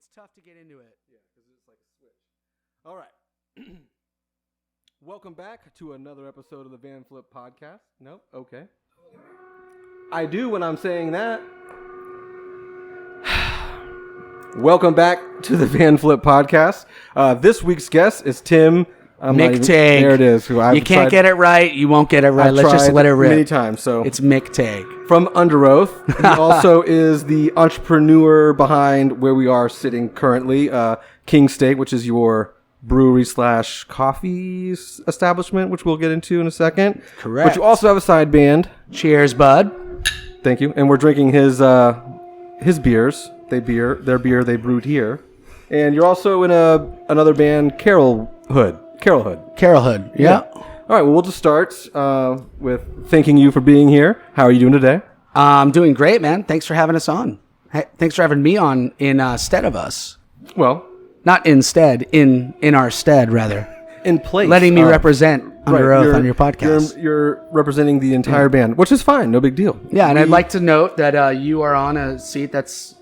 it's tough to get into it. Yeah, because it's like a switch. All right. Welcome back to another episode of the Vanflip podcast. Nope. Okay. I do when I'm saying that. Welcome back to the Vanflip podcast. This week's guest is Tim. McTague. There it is. You can't get it right. You won't get it right. Let's just let it rip. Many times. So it's McTague from Underoath. He also is the entrepreneur behind where we are sitting currently, King State, which is your brewery / coffee establishment, which we'll get into in a second. Correct. But you also have a side band. Cheers, bud. Thank you. And we're drinking his beers. Their beer they brewed here. And you're also in another band, Carrollhood. Yeah. All right. Well, we'll just start with thanking you for being here. How are you doing today? I'm doing great, man. Thanks for having us on. Hey, thanks for having me on instead of us. Well, not instead, in our stead, rather. In place. Letting me represent Underoath on your podcast. You're representing the entire band, which is fine. No big deal. Yeah, and I'd like to note that you are on a seat that's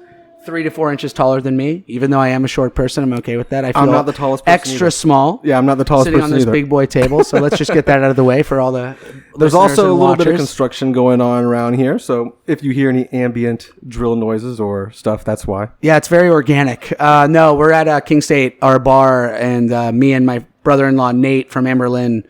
3 to 4 inches taller than me. Even though I am a short person, I'm okay with that. I feel I'm not the tallest person extra either. Small. Yeah, I'm not the tallest sitting person on this either. big boy table. So let's just get that out of the way for all the There's listeners also a and little bit of watchers. construction going on around here. So if you hear any ambient drill noises or stuff, that's why. Yeah, it's very organic. No, we're at King State, our bar, and me and my brother-in-law, Nate from Anberlin,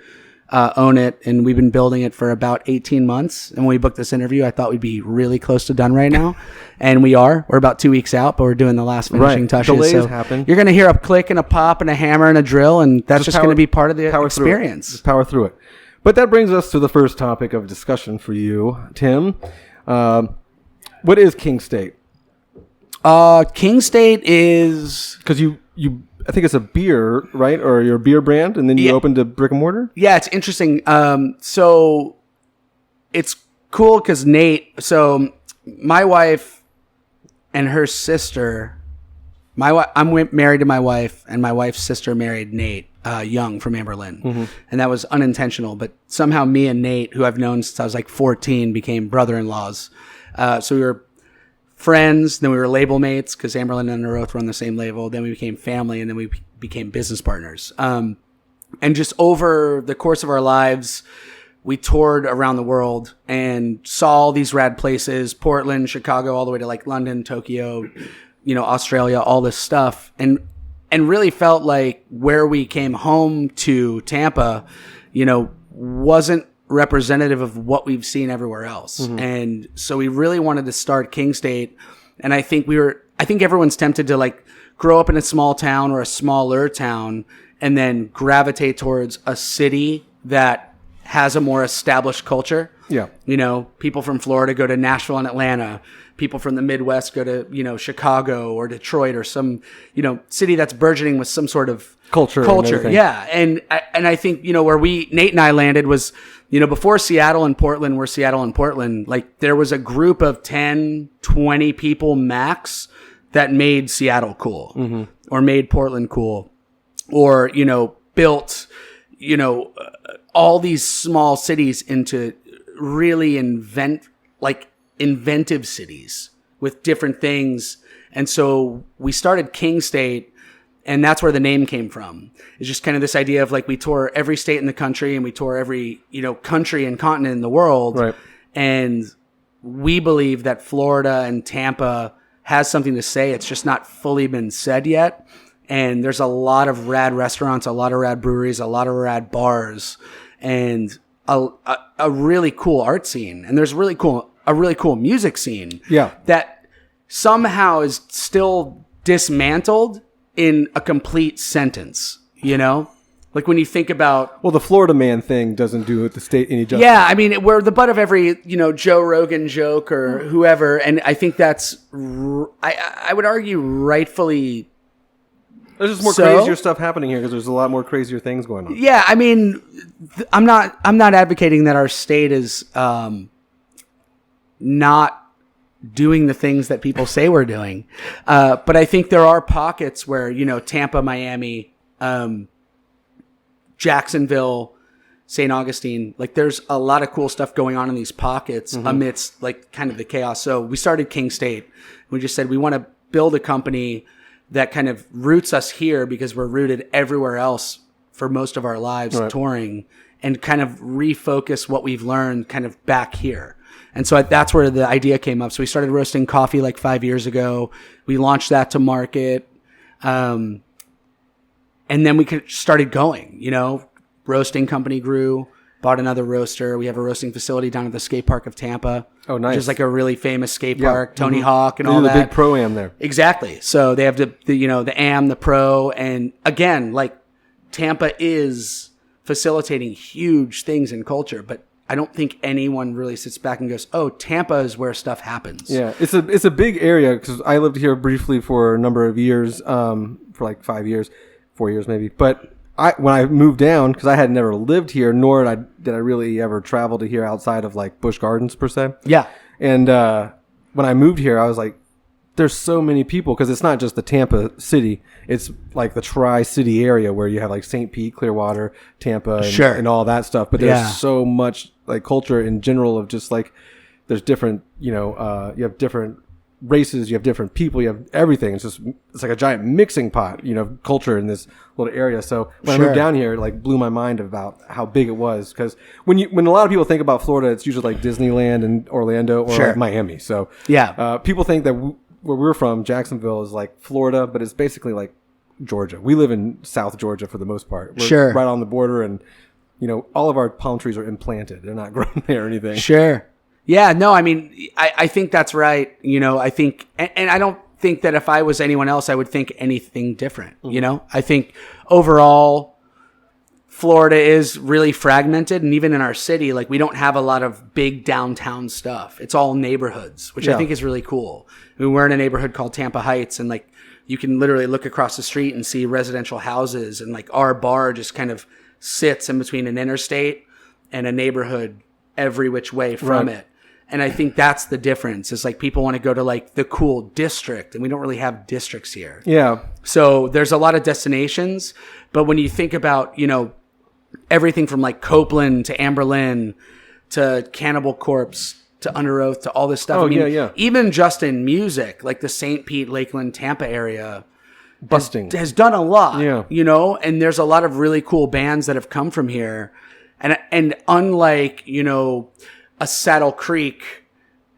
own it, and we've been building it for about 18 months. And when we booked this interview, I thought we'd be really close to done right now. And we are. We're about 2 weeks out, but we're doing the last finishing touches. Delays happen. You're going to hear a click and a pop and a hammer and a drill, and that's just going to be part of the experience. Just power through it. But that brings us to the first topic of discussion for you, Tim. What is King State? King State is... Because you I think it's a beer, right? Or your beer brand, and then you opened a brick and mortar? Yeah, it's interesting. So it's cool because Nate... So my wife and her sister... I'm married to my wife, and my wife's sister married Nate Young from Anberlin. Mm-hmm. And that was unintentional. But somehow me and Nate, who I've known since I was like 14, became brother-in-laws. So we were... friends, then we were label mates because Anberlin and Underoath were on the same label. Then we became family, and then we became business partners. And just over the course of our lives, we toured around the world and saw all these rad places: Portland, Chicago, all the way to like London, Tokyo, Australia, all this stuff, and really felt like where we came home to, Tampa, wasn't representative of what we've seen everywhere else. Mm-hmm. And so we really wanted to start King State. And I think everyone's tempted to like grow up in a small town or a smaller town and then gravitate towards a city that has a more established culture. Yeah. People from Florida go to Nashville and Atlanta. People from the Midwest go to, Chicago or Detroit or some, city that's burgeoning with some sort of culture. Yeah. And I think, where Nate and I landed was, before Seattle and Portland were Seattle and Portland, like there was a group of 10, 20 people max that made Seattle cool, mm-hmm. or made Portland cool, or, built, all these small cities into really inventive cities with different things. And so we started King State. And that's where the name came from. It's just kind of this idea of like we tour every state in the country and we tour every, country and continent in the world. Right. And we believe that Florida and Tampa has something to say. It's just not fully been said yet. And there's a lot of rad restaurants, a lot of rad breweries, a lot of rad bars, and a really cool art scene. And there's a really cool music scene. Yeah. That somehow is still dismantled in a complete sentence, like when you think about... Well, the Florida man thing doesn't do the state any justice. Yeah, I mean, we're the butt of every, Joe Rogan joke or whoever. And I think that's, I would argue rightfully... There's just more crazier stuff happening here because there's a lot more crazier things going on. Yeah, I mean, I'm not advocating that our state is not doing the things that people say we're doing. But I think there are pockets where, Tampa, Miami, Jacksonville, St. Augustine, like there's a lot of cool stuff going on in these pockets, mm-hmm. amidst like kind of the chaos. So we started King State. We just said we want to build a company that kind of roots us here because we're rooted everywhere else for most of our lives touring, and kind of refocus what we've learned kind of back here. And so that's where the idea came up. So we started roasting coffee like 5 years ago. We launched that to market. And then we started going, you know, roasting company grew, bought another roaster. We have a roasting facility down at the skate park of Tampa. Oh, nice. Which is like a really famous skate park, Tony Hawk and all that. The big pro-am there. Exactly. So they have the you know, the am, the pro. And again, like Tampa is facilitating huge things in culture, but I don't think anyone really sits back and goes, "Oh, Tampa is where stuff happens." Yeah, it's a big area because I lived here briefly for a number of years, for like 4 years maybe. But when I moved down, because I had never lived here, nor did I really ever travel to here outside of like Busch Gardens per se. Yeah. And when I moved here, I was like, there's so many people, because it's not just the Tampa city. It's like the Tri-City area where you have like St. Pete, Clearwater, Tampa, and all that stuff. But there's so much like culture in general of just like, there's different, you know, you have different races, you have different people, you have everything. It's like a giant mixing pot, you know, culture in this little area. So when I moved down here, it like blew my mind about how big it was. Because when a lot of people think about Florida, it's usually like Disneyland and Orlando or like Miami. So people think that where we're from, Jacksonville, is like Florida, but it's basically like Georgia. We live in South Georgia for the most part. We're right on the border, and you know, all of our palm trees are implanted. They're not grown there or anything. Sure. Yeah, no, I mean, I think that's right. You know, I think, and I don't think that if I was anyone else, I would think anything different. Mm-hmm. You know, I think overall, Florida is really fragmented. And even in our city, like we don't have a lot of big downtown stuff. It's all neighborhoods, which I think is really cool. I mean, we're in a neighborhood called Tampa Heights, and like you can literally look across the street and see residential houses. And like our bar just kind of sits in between an interstate and a neighborhood every which way from it. And I think that's the difference. Is like people want to go to like the cool district, and we don't really have districts here. Yeah. So there's a lot of destinations, but when you think about, you know, everything from like Copeland to Anberlin to Cannibal Corpse to Underoath to all this stuff. Oh, I mean, even just in music, like the St. Pete, Lakeland, Tampa area has done a lot, you know, and there's a lot of really cool bands that have come from here. And unlike, you know, a Saddle Creek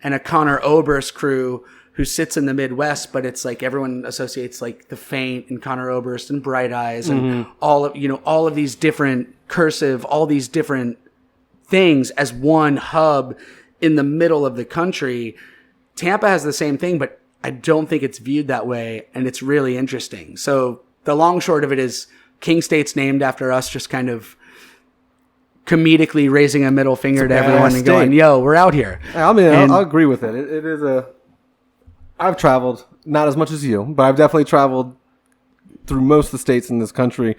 and a Connor Oberst crew who sits in the Midwest, but it's like everyone associates like the Faint and Connor Oberst and Bright Eyes and all of these different Cursive, all these different things as one hub in the middle of the country. Tampa has the same thing, but I don't think it's viewed that way, and it's really interesting. So the long short of it is King State's named after us, just kind of comedically raising a middle finger to everyone and going, yo, we're out here. I mean, I'll agree with it. It is I've traveled, not as much as you, but I've definitely traveled through most of the states in this country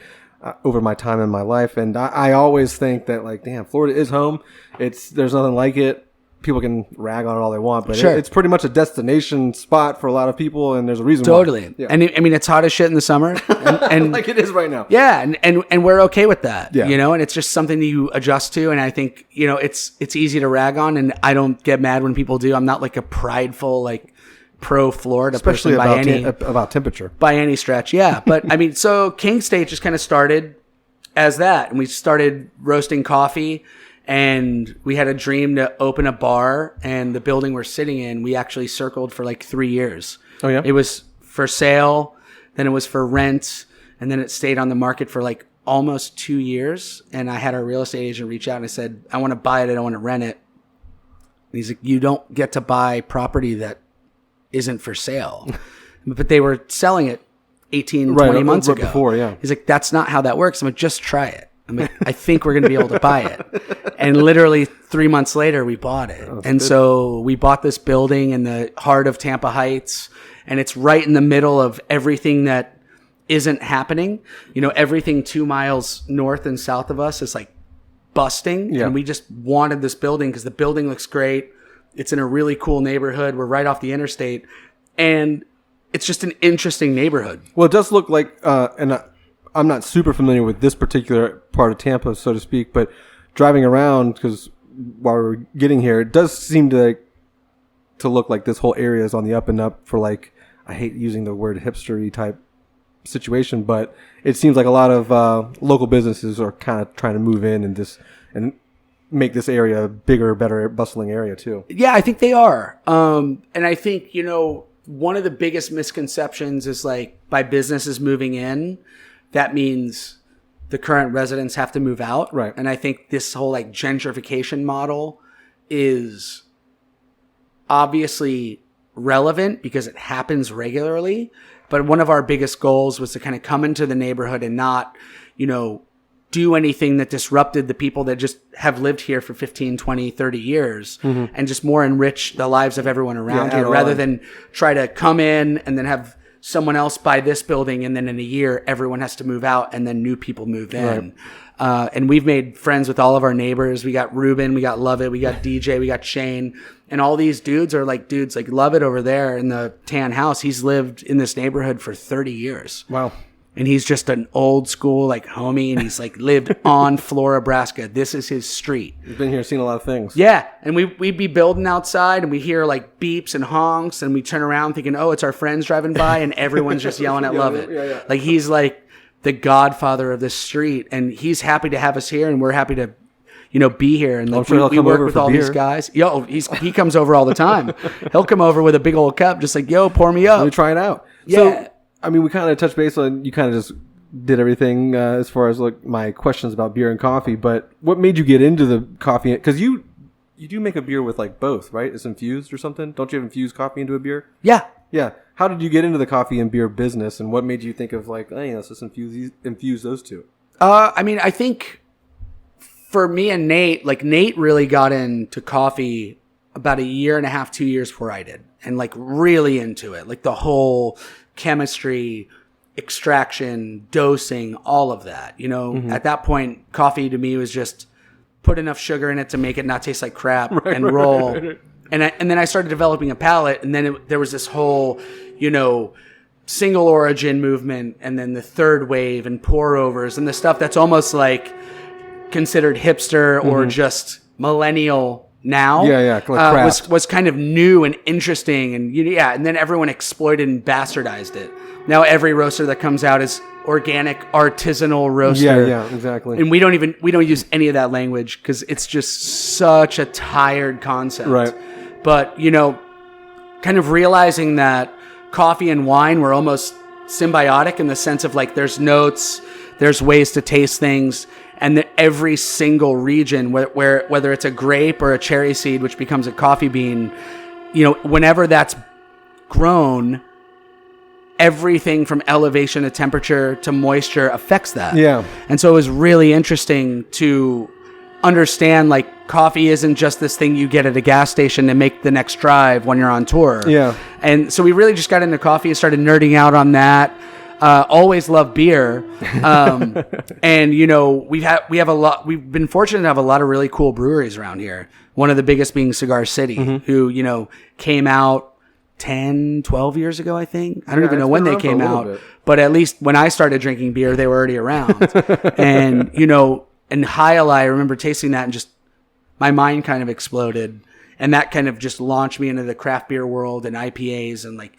over my time in my life. And I always think that, like, damn, Florida is home. There's nothing like it. People can rag on it all they want, but it's pretty much a destination spot for a lot of people, and there's a reason why. Yeah. And I mean, it's hot as shit in the summer. And like it is right now. Yeah, and we're okay with that, you know, and it's just something that you adjust to, and I think, you know, it's easy to rag on, and I don't get mad when people do. I'm not like a prideful, like, pro-Florida especially person about temperature. By any stretch, yeah. But, I mean, so King State just kind of started as that, and we started roasting coffee. And we had a dream to open a bar, and the building we're sitting in, we actually circled for like 3 years. Oh, yeah? It was for sale, then it was for rent, and then it stayed on the market for like almost 2 years. And I had our real estate agent reach out and I said, I want to buy it, I don't want to rent it. And he's like, you don't get to buy property that isn't for sale. But they were selling it 18, 20 months ago. Before, yeah. He's like, that's not how that works. I'm like, just try it. I'm like, I think we're going to be able to buy it. And literally 3 months later, we bought it. And so we bought this building in the heart of Tampa Heights, and it's right in the middle of everything that isn't happening. You know, everything 2 miles north and south of us is like busting. Yeah. And we just wanted this building because the building looks great. It's in a really cool neighborhood. We're right off the interstate. And it's just an interesting neighborhood. Well, it does look like, I'm not super familiar with this particular part of Tampa, so to speak, but driving around, because while we were getting here, it does seem to look like this whole area is on the up and up for like I hate using the word hipstery type situation, but it seems like a lot of local businesses are kind of trying to move in and make this area a bigger, better, bustling area too. Yeah, I think they are. And I think, one of the biggest misconceptions is like by businesses moving in, that means the current residents have to move out. Right. And I think this whole like gentrification model is obviously relevant because it happens regularly. But one of our biggest goals was to kind of come into the neighborhood and not, do anything that disrupted the people that just have lived here for 15, 20, 30 years and just more enrich the lives of everyone around here rather than try to come in and then have someone else buy this building and then in a year everyone has to move out and then new people move in. Right. And we've made friends with all of our neighbors. We got Ruben, we got Lovett, we got DJ, we got Shane. And all these dudes are like dudes like Lovett over there in the tan house. He's lived in this neighborhood for 30 years. Wow. And he's just an old school like homie, and he's like lived on Florabraska. This is his street. He's been here, seen a lot of things. Yeah, and we'd be building outside, and we hear like beeps and honks, and we turn around thinking, oh, it's our friends driving by, and everyone's just yelling at Lovett. Yeah. Like he's like the godfather of this street, and he's happy to have us here, and we're happy to, be here. And like, we work with all these guys. He comes over all the time. He'll come over with a big old cup, just like, yo, pour me up. Let me try it out. Yeah. So, I mean, we kind of touched base on, you kind of just did everything as far as like my questions about beer and coffee, but what made you get into the coffee? Because you do make a beer with like both, right? It's infused or something. Don't you have infused coffee into a beer? Yeah. How did you get into the coffee and beer business, and what made you think of like, hey, let's just infuse those two? I think for me and Nate, like Nate really got into coffee about 1.5 years, 2 years before I did, and like really into it, like the whole chemistry, extraction, dosing, all of that. At that point, coffee to me was just put enough sugar in it to make it not taste like crap roll. Right. And then I started developing a palate, and then there was this whole, single origin movement, and then the third wave and pour overs and the stuff that's almost like considered hipster or just millennial now. Was kind of new and interesting, and and then everyone exploited and bastardized it. Now every roaster that comes out is organic, artisanal roaster. Yeah, exactly. And we don't use any of that language because it's just such a tired concept. Right. But, kind of realizing that coffee and wine were almost symbiotic in the sense of like there's notes, there's ways to taste things, and that every single region, whether it's a grape or a cherry seed, which becomes a coffee bean, whenever that's grown, everything from elevation to temperature to moisture affects that. Yeah. And so it was really interesting to understand like coffee isn't just this thing you get at a gas station to make the next drive when you're on tour. Yeah. And so we really just got into coffee and started nerding out on that. Always loved beer. And we've been fortunate to have a lot of really cool breweries around here. One of the biggest being Cigar City, who, came out 10, 12 years ago, I think. I don't even know when they came out, but at least when I started drinking beer, they were already around. And, and hiatus, I remember tasting that and just my mind kind of exploded. And that kind of just launched me into the craft beer world and IPAs and like,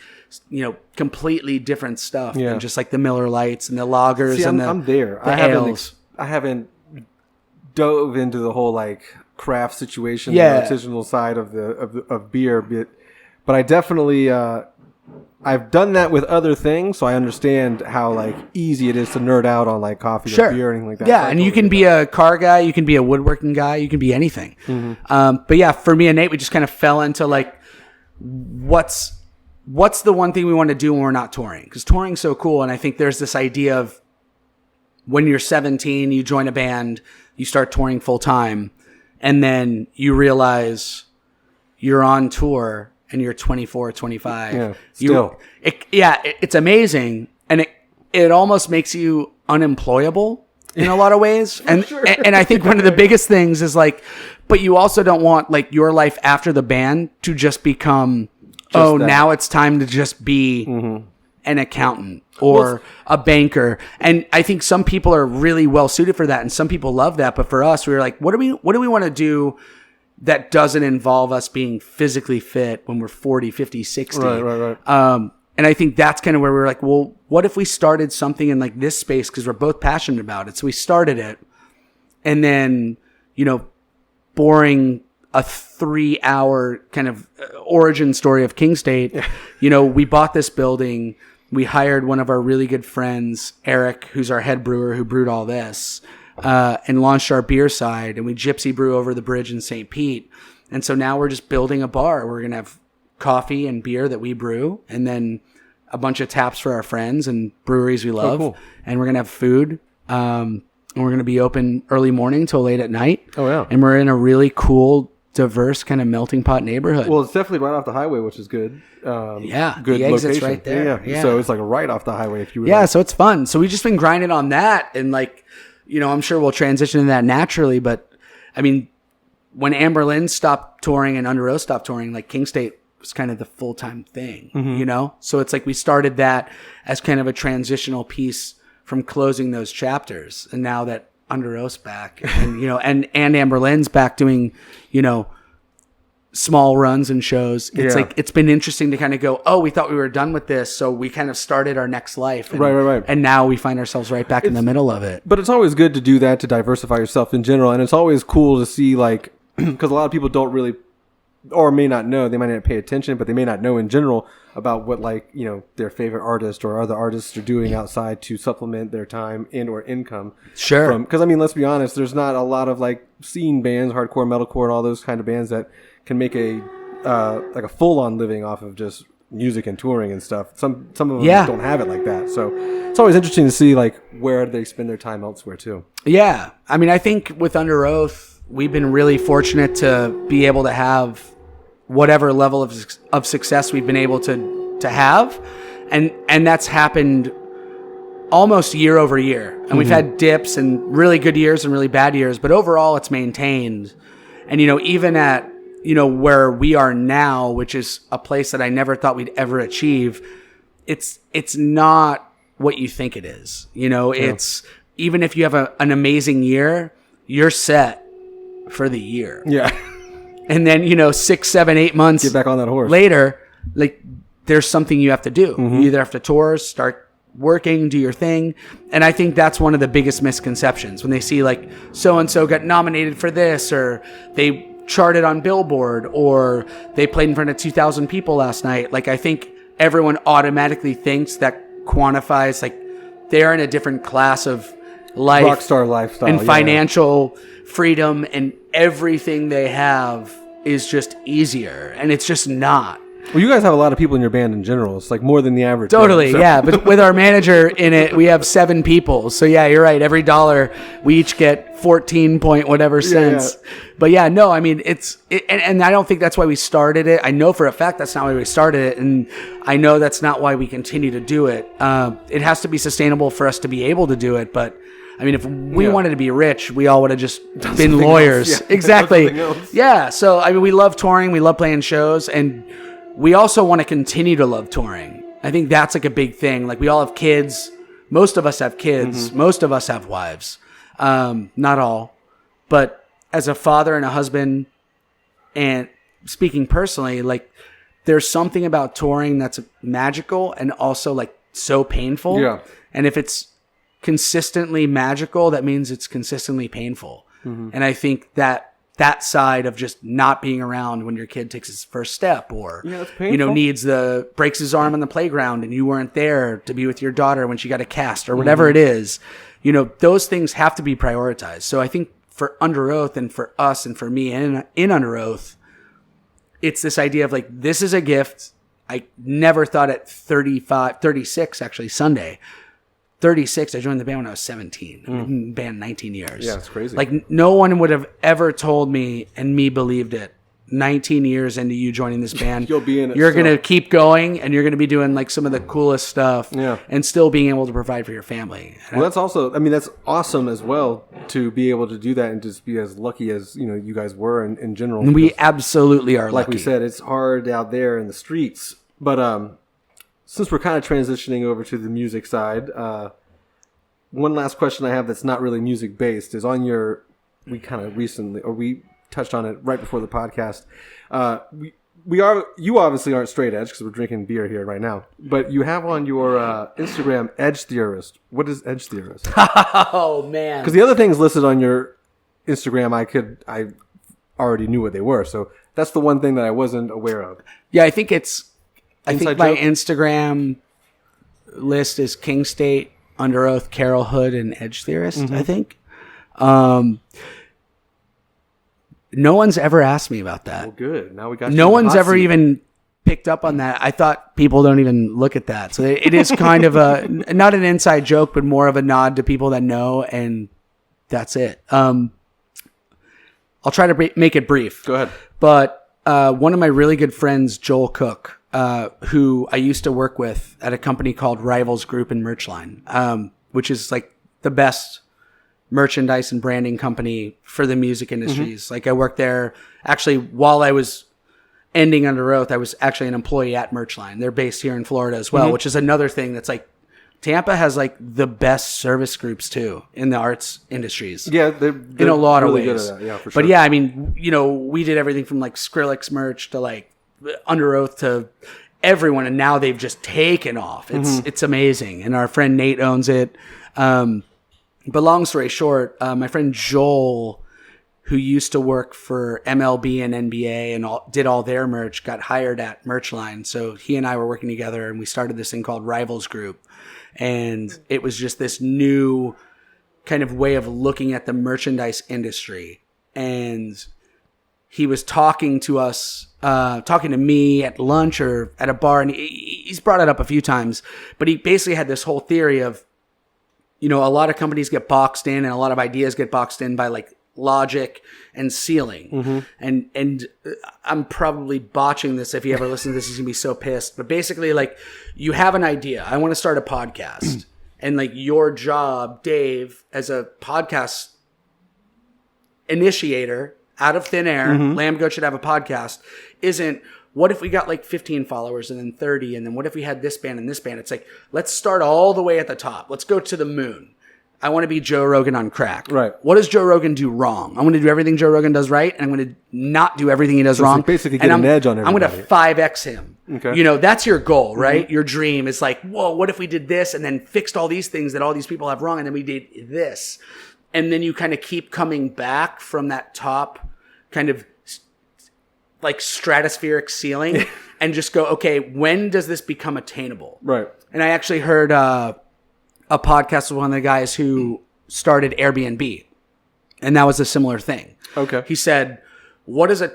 completely different stuff than just like the Miller Lights and the lagers. I'm there. I haven't dove into the whole like craft situation, the artisanal side of beer, but I definitely I've done that with other things, so I understand how like easy it is to nerd out on like coffee or beer or anything like that. Yeah, and you can be a car guy, you can be a woodworking guy, you can be anything. But yeah, for me and Nate, we just kind of fell into like what's the one thing we want to do when we're not touring? Because touring's so cool, and I think there's this idea of when you're 17, you join a band, you start touring full time, and then you realize you're on tour and you're 24, 25. Yeah, still. It's amazing, and it almost makes you unemployable in a lot of ways. And and I think one of the biggest things is like, but you also don't want like your life after the band to just become now it's time to just be an accountant or a banker. And I think some people are really well suited for that, and some people love that. But for us, we were like, what do we want to do that doesn't involve us being physically fit when we're 40, 50, 60? Right. And I think that's kind of where we're like, well, what if we started something in like this space? Cause we're both passionate about it. So we started it, and then, boring a 3-hour kind of origin story of King State. We bought this building. We hired one of our really good friends, Eric, who's our head brewer who brewed all this, and launched our beer side. And we gypsy brew over the bridge in St. Pete. And so now we're just building a bar. We're going to have coffee and beer that we brew, and then a bunch of taps for our friends and breweries we love. Cool. And we're going to have food. And we're going to be open early morning till late at night. Oh, yeah. And we're in a really cool, diverse kind of melting pot neighborhood. Well, it's definitely right off the highway, which is good. Good the exit's location. right there. Yeah. So it's like right off the highway. If you were Yeah, so it's fun. So we've just been grinding on that, and like, I'm sure we'll transition to that naturally. But I mean, when Anberlin stopped touring and Underoath stopped touring, like King State was kind of the full-time thing, So it's like we started that as kind of a transitional piece from closing those chapters, and now that Underoath's back, and and Anberlin's back doing, small runs and shows. It's like, it's been interesting to kind of go, oh, we thought we were done with this, so we kind of started our next life. And, right. And now we find ourselves right back in the middle of it. But it's always good to do that, to diversify yourself in general, and it's always cool to see, like, because a lot of people don't really, or may not know, they might not pay attention, but they may not know in general about what, like, their favorite artist or other artists are doing outside to supplement their time and or income. Sure. Because, I mean, let's be honest, there's not a lot of, like, scene bands, hardcore, metalcore, and all those kind of bands that can make a full-on living off of just music and touring and stuff. Some of them just don't have it like that. So it's always interesting to see, like, where they spend their time elsewhere, too. Yeah. I mean, I think with Underoath, we've been really fortunate to be able to have whatever level of success we've been able to have. And that's happened almost year over year. And we've had dips and really good years and really bad years, but overall it's maintained. And, even at, where we are now, which is a place that I never thought we'd ever achieve, it's not what you think it is. It's, even if you have an amazing year, you're set for the year. Yeah. And then, 6, 7, 8 months get back on that horse later, like, there's something you have to do. You either have to tour, start working, do your thing. And I think that's one of the biggest misconceptions when they see, like, so-and-so got nominated for this, or they charted on Billboard, or they played in front of 2,000 people last night. Like, I think everyone automatically thinks that quantifies, like, they're in a different class of life. Rockstar lifestyle. And financial freedom, and everything they have is just easier. And it's just not. Well, you guys have a lot of people in your band in general. It's like more than the average. Totally, band, so. yeah. But with our manager in it, we have 7 people. So yeah, you're right. Every dollar, we each get 14 point whatever cents. Yeah. But yeah, no, I mean, and I don't think that's why we started it. I know for a fact that's not why we started it. And I know that's not why we continue to do it. It has to be sustainable for us to be able to do it. But I mean, if we wanted to be rich, we all would have just been lawyers. Yeah. Exactly. Yeah. So, I mean, we love touring. We love playing shows. And we also want to continue to love touring. I think that's like a big thing. Like, we all have kids. Most of us have kids. Most of us have wives. Not all. But as a father and a husband, and speaking personally, like, there's something about touring that's magical and also, like, so painful. Yeah. And if it's consistently magical, that means it's consistently painful. And I think that side of just not being around when your kid takes his first step, or breaks his arm on the playground and you weren't there to be with your daughter when she got a cast, or whatever it is, those things have to be prioritized. So I think for Underoath, and for us, and for me in Underoath, it's this idea of, like, this is a gift. I never thought at 36 actually, Sunday, 36, I joined the band when I was 17. I've been in the band 19 years. Yeah, it's crazy. Like, no one would have ever told me, and me believed it, 19 years into you joining this band, you'll be in it. You're going to keep going, and you're going to be doing, like, some of the coolest stuff, and still being able to provide for your family. Well, that's also, I mean, that's awesome as well, to be able to do that and just be as lucky as, you guys were in general. And we absolutely are like lucky. We said, it's hard out there in the streets. But since we're kind of transitioning over to the music side, one last question I have that's not really music based is on we touched on it right before the podcast. you obviously aren't straight edge because we're drinking beer here right now, but you have on your Instagram Edge Theorist. What is Edge Theorist? Oh man. Because the other things listed on your Instagram, I already knew what they were. So that's the one thing that I wasn't aware of. Yeah, I think my joke? Instagram list is King State, Underoath, Carrollhood, and Edge Theorist, I think. No one's ever asked me about that. Well, good. Now we got no one's ever even picked up on that. I thought people don't even look at that. So it is kind of not an inside joke, but more of a nod to people that know, and that's it. I'll try to make it brief. Go ahead. But one of my really good friends, Joel Cook, who I used to work with at a company called Rivals Group and Merchline, which is like the best merchandise and branding company for the music industries. Like I worked there actually while I was ending Underoath. I was actually an employee at Merchline. They're based here in Florida as well, which is another thing that's like Tampa has like the best service groups too in the arts industries. Yeah, they're in a lot really of ways. Good at that. Yeah, for sure. But yeah, I mean, we did everything from like Skrillex merch to like Underoath to everyone, and now they've just taken off. It's amazing, and our friend Nate owns it. But long story short, my friend Joel, who used to work for MLB and NBA and did all their merch, got hired at Merchline. So he and I were working together, and we started this thing called Rivals Group. And it was just this new kind of way of looking at the merchandise industry. And he was talking to us, talking to me at lunch or at a bar, and he's brought it up a few times, but he basically had this whole theory of, a lot of companies get boxed in and a lot of ideas get boxed in by like logic and ceiling. And I'm probably botching this. If he ever listens to this, he's gonna be so pissed. But basically, like, you have an idea. I want to start a podcast. And like your job, Dave, as a podcast initiator out of thin air, Lambgoat should have a podcast, isn't what if we got like 15 followers and then 30, and then what if we had this band and this band? It's like, let's start all the way at the top. Let's go to the moon. I want to be Joe Rogan on crack. Right. What does Joe Rogan do wrong? I'm going to do everything Joe Rogan does right, and I'm going to not do everything he does wrong. Like basically get an edge on everybody. I'm going to 5X him. Okay. That's your goal, right? Your dream is like, whoa, what if we did this and then fixed all these things that all these people have wrong, and then we did this. And then you kind of keep coming back from that top kind of like stratospheric ceiling and just go, okay, when does this become attainable? Right. And I actually heard a podcast with one of the guys who started Airbnb, and that was a similar thing. Okay. He said, what does a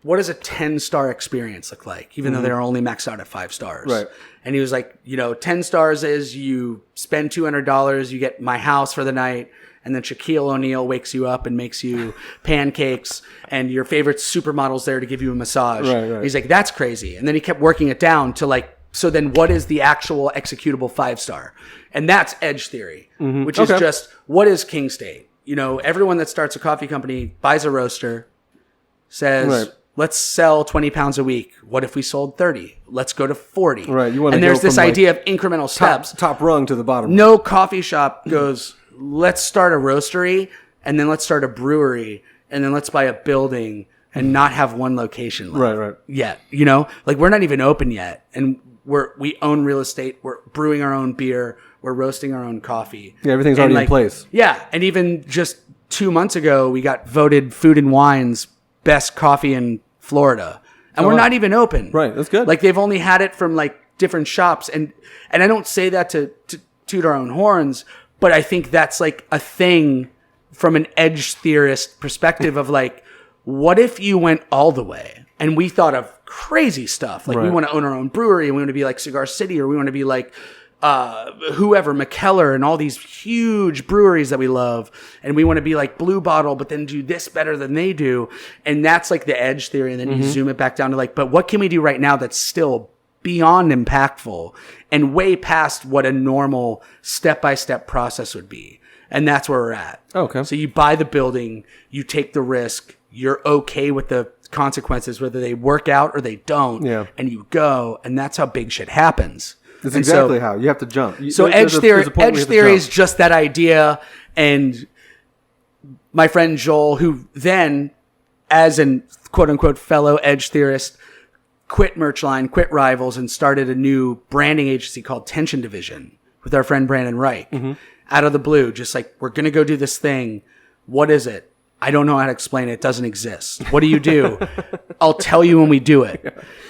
10-star experience look like, even though they're only maxed out at 5 stars? Right. And he was like, 10 stars is you spend $200, you get my house for the night, and then Shaquille O'Neal wakes you up and makes you pancakes, and your favorite supermodel's there to give you a massage. Right. He's like, that's crazy. And then he kept working it down to like, so then what is the actual executable 5-star? And that's edge theory, which is just, what is King State? Everyone that starts a coffee company buys a roaster, says, let's sell 20 pounds a week. What if we sold 30? Let's go to 40. Right. You want to and there's go this from idea of incremental steps. Top rung to the bottom. No coffee shop goes, let's start a roastery, and then let's start a brewery, and then let's buy a building and not have one location left Right. yet. Like, we're not even open yet, and we own real estate. We're brewing our own beer. We're roasting our own coffee. Yeah, everything's already in place. Yeah, and even just 2 months ago, we got voted Food and Wine's best coffee in Florida, and we're not even open. Right, that's good. Like, they've only had it from like different shops, and I don't say that to toot our own horns, but I think that's like a thing from an edge theorist perspective of like, what if you went all the way? And we thought of crazy stuff. Like, we want to own our own brewery, and we want to be like Cigar City, or we want to be like whoever, McKellar, and all these huge breweries that we love. And we want to be like Blue Bottle, but then do this better than they do. And that's like the edge theory. And then you zoom it back down to like, but what can we do right now that's still beyond impactful and way past what a normal step-by-step process would be? And that's where we're at. Okay. So you buy the building, you take the risk, you're okay with the consequences, whether they work out or they don't, and you go, and that's how big shit happens. That's exactly how. You have to jump. So edge theory is just that idea, and my friend Joel, who then, as an quote-unquote fellow edge theorist, quit merch line, quit Rivals, and started a new branding agency called Tension Division with our friend Brandon Reich. Out of the blue, just like, we're going to go do this thing. What is it? I don't know how to explain it. It doesn't exist. What do you do? I'll tell you when we do it.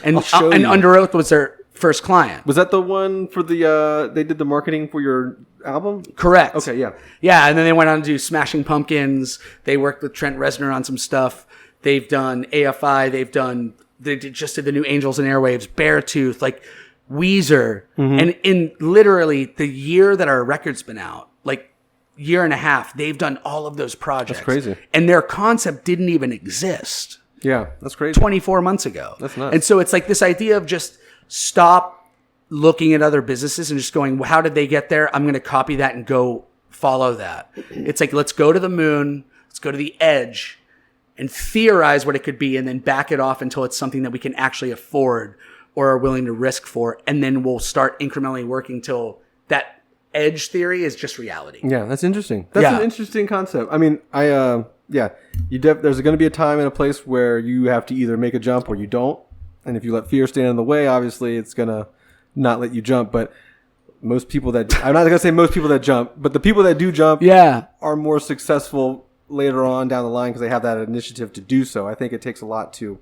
And Underoath was their first client. Was that the one for the, they did the marketing for your album? Correct. Okay, yeah. Yeah, and then they went on to do Smashing Pumpkins. They worked with Trent Reznor on some stuff. They've done AFI. They just did the new Angels and Airwaves, Beartooth, like Weezer. And in literally the year that our record's been out, like year and a half, they've done all of those projects. That's crazy. And their concept didn't even exist. Yeah, that's crazy. 24 months ago. That's nuts. And so it's like this idea of just stop looking at other businesses and just going, well, how did they get there? I'm going to copy that and go follow that. It's like, let's go to the moon. Let's go to the edge and theorize what it could be and then back it off until it's something that we can actually afford or are willing to risk for. And then we'll start incrementally working till that edge theory is just reality. Yeah, that's interesting. That's an interesting concept. I mean, there's going to be a time and a place where you have to either make a jump or you don't. And if you let fear stand in the way, obviously it's going to not let you jump. But most people that, I'm not going to say most people that jump, but the people that do jump are more successful later on down the line because they have that initiative to do so. I think it takes a lot to,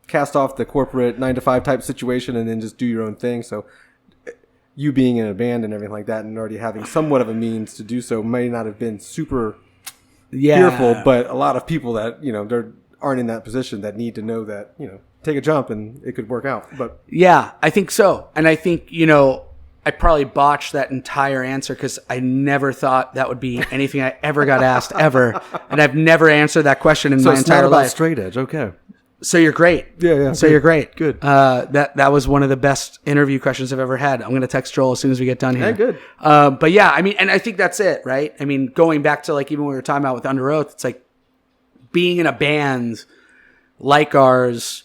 cast off the corporate 9-to-5 type situation and then just do your own thing. So you being in a band and everything like that and already having somewhat of a means to do so may not have been super fearful, but a lot of people that, they aren't in that position that need to know that, take a jump and it could work out. But yeah, I think so. And I think, I probably botched that entire answer because I never thought that would be anything I ever got asked ever. And I've never answered that question in my entire life. Straight edge. Okay. So you're great. Yeah. So you're great. Good. That was one of the best interview questions I've ever had. I'm going to text Joel as soon as we get done here. Yeah, good. But yeah, I mean, and I think that's it, right? I mean, going back to like even when we were talking about with Underoath, it's like being in a band like ours,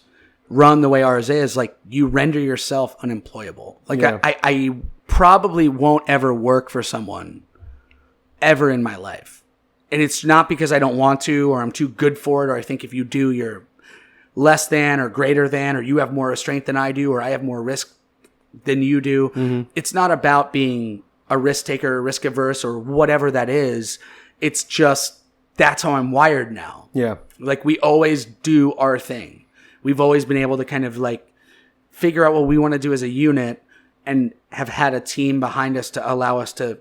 run the way ours is, like you render yourself unemployable. Like I probably won't ever work for someone ever in my life. And it's not because I don't want to, or I'm too good for it, or I think if you do, you're less than or greater than, or you have more restraint than I do, or I have more risk than you do. It's not about being a risk taker, risk averse, or whatever that is. It's just, that's how I'm wired now. Yeah. Like we always do our thing. We've always been able to kind of like figure out what we want to do as a unit and have had a team behind us to allow us to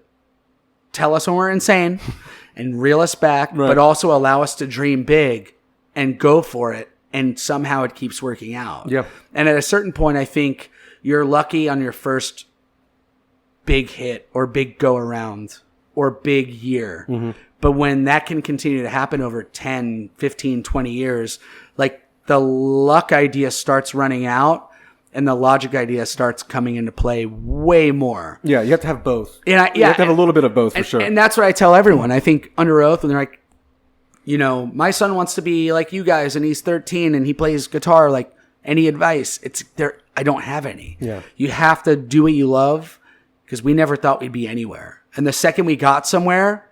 tell us when we're insane and reel us back, but also allow us to dream big and go for it. And somehow it keeps working out. Yeah. And at a certain point, I think you're lucky on your first big hit or big go around or big year. But when that can continue to happen over 10, 15, 20 years, like the luck idea starts running out and the logic idea starts coming into play way more. Yeah, you have to have both. You have to have a little bit of both for sure. And that's what I tell everyone. I think Underoath, when they're like, my son wants to be like you guys and he's 13 and he plays guitar. Like, any advice? It's there. I don't have any. Yeah. You have to do what you love because we never thought we'd be anywhere. And the second we got somewhere,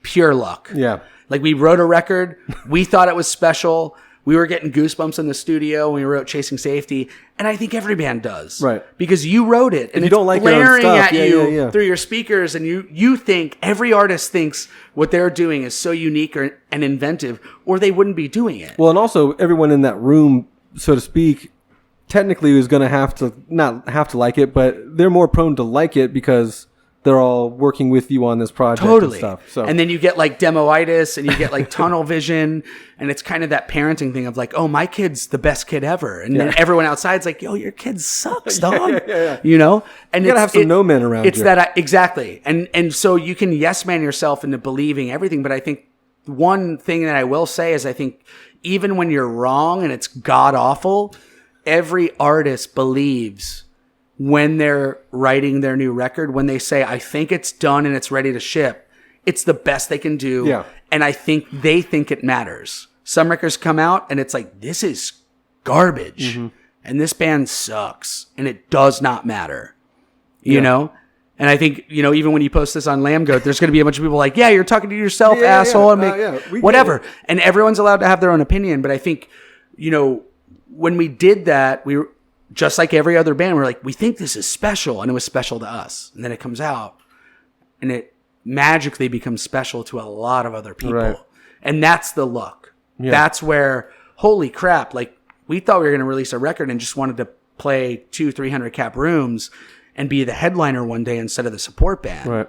pure luck. Yeah. Like we wrote a record. We thought it was special. We were getting goosebumps in the studio when we wrote Chasing Safety. And I think every band does. Right. Because you wrote it. And you it's don't like your own blaring stuff. at you through your speakers. And you think, every artist thinks what they're doing is so unique and inventive, or they wouldn't be doing it. Well, and also everyone in that room, so to speak, technically is going to not have to like it, but they're more prone to like it because they're all working with you on this project and stuff. So. And then you get like demoitis and you get like tunnel vision. And it's kind of that parenting thing of like, oh, my kid's the best kid ever. And then everyone outside's like, yo, your kid sucks, dog. Yeah. And you gotta have some no men around you. It's that, exactly. And so you can yes man yourself into believing everything. But I think one thing that I will say is I think even when you're wrong and it's god awful, every artist believes when they're writing their new record, when they say, I think it's done and it's ready to ship, it's the best they can do. Yeah. And I think they think it matters. Some records come out and it's like, this is garbage. And this band sucks. And it does not matter. You know? And I think, even when you post this on Lambgoat, there's going to be a bunch of people like, yeah, you're talking to yourself, asshole. And whatever. And everyone's allowed to have their own opinion. But I think, when we did that, we were just like every other band. We're like, we think this is special, and it was special to us. And then it comes out, and it magically becomes special to a lot of other people. Right. And that's the look. Yeah. That's where, holy crap! Like we thought we were going to release a record and just wanted to play 200-300 cap rooms and be the headliner one day instead of the support band. Right.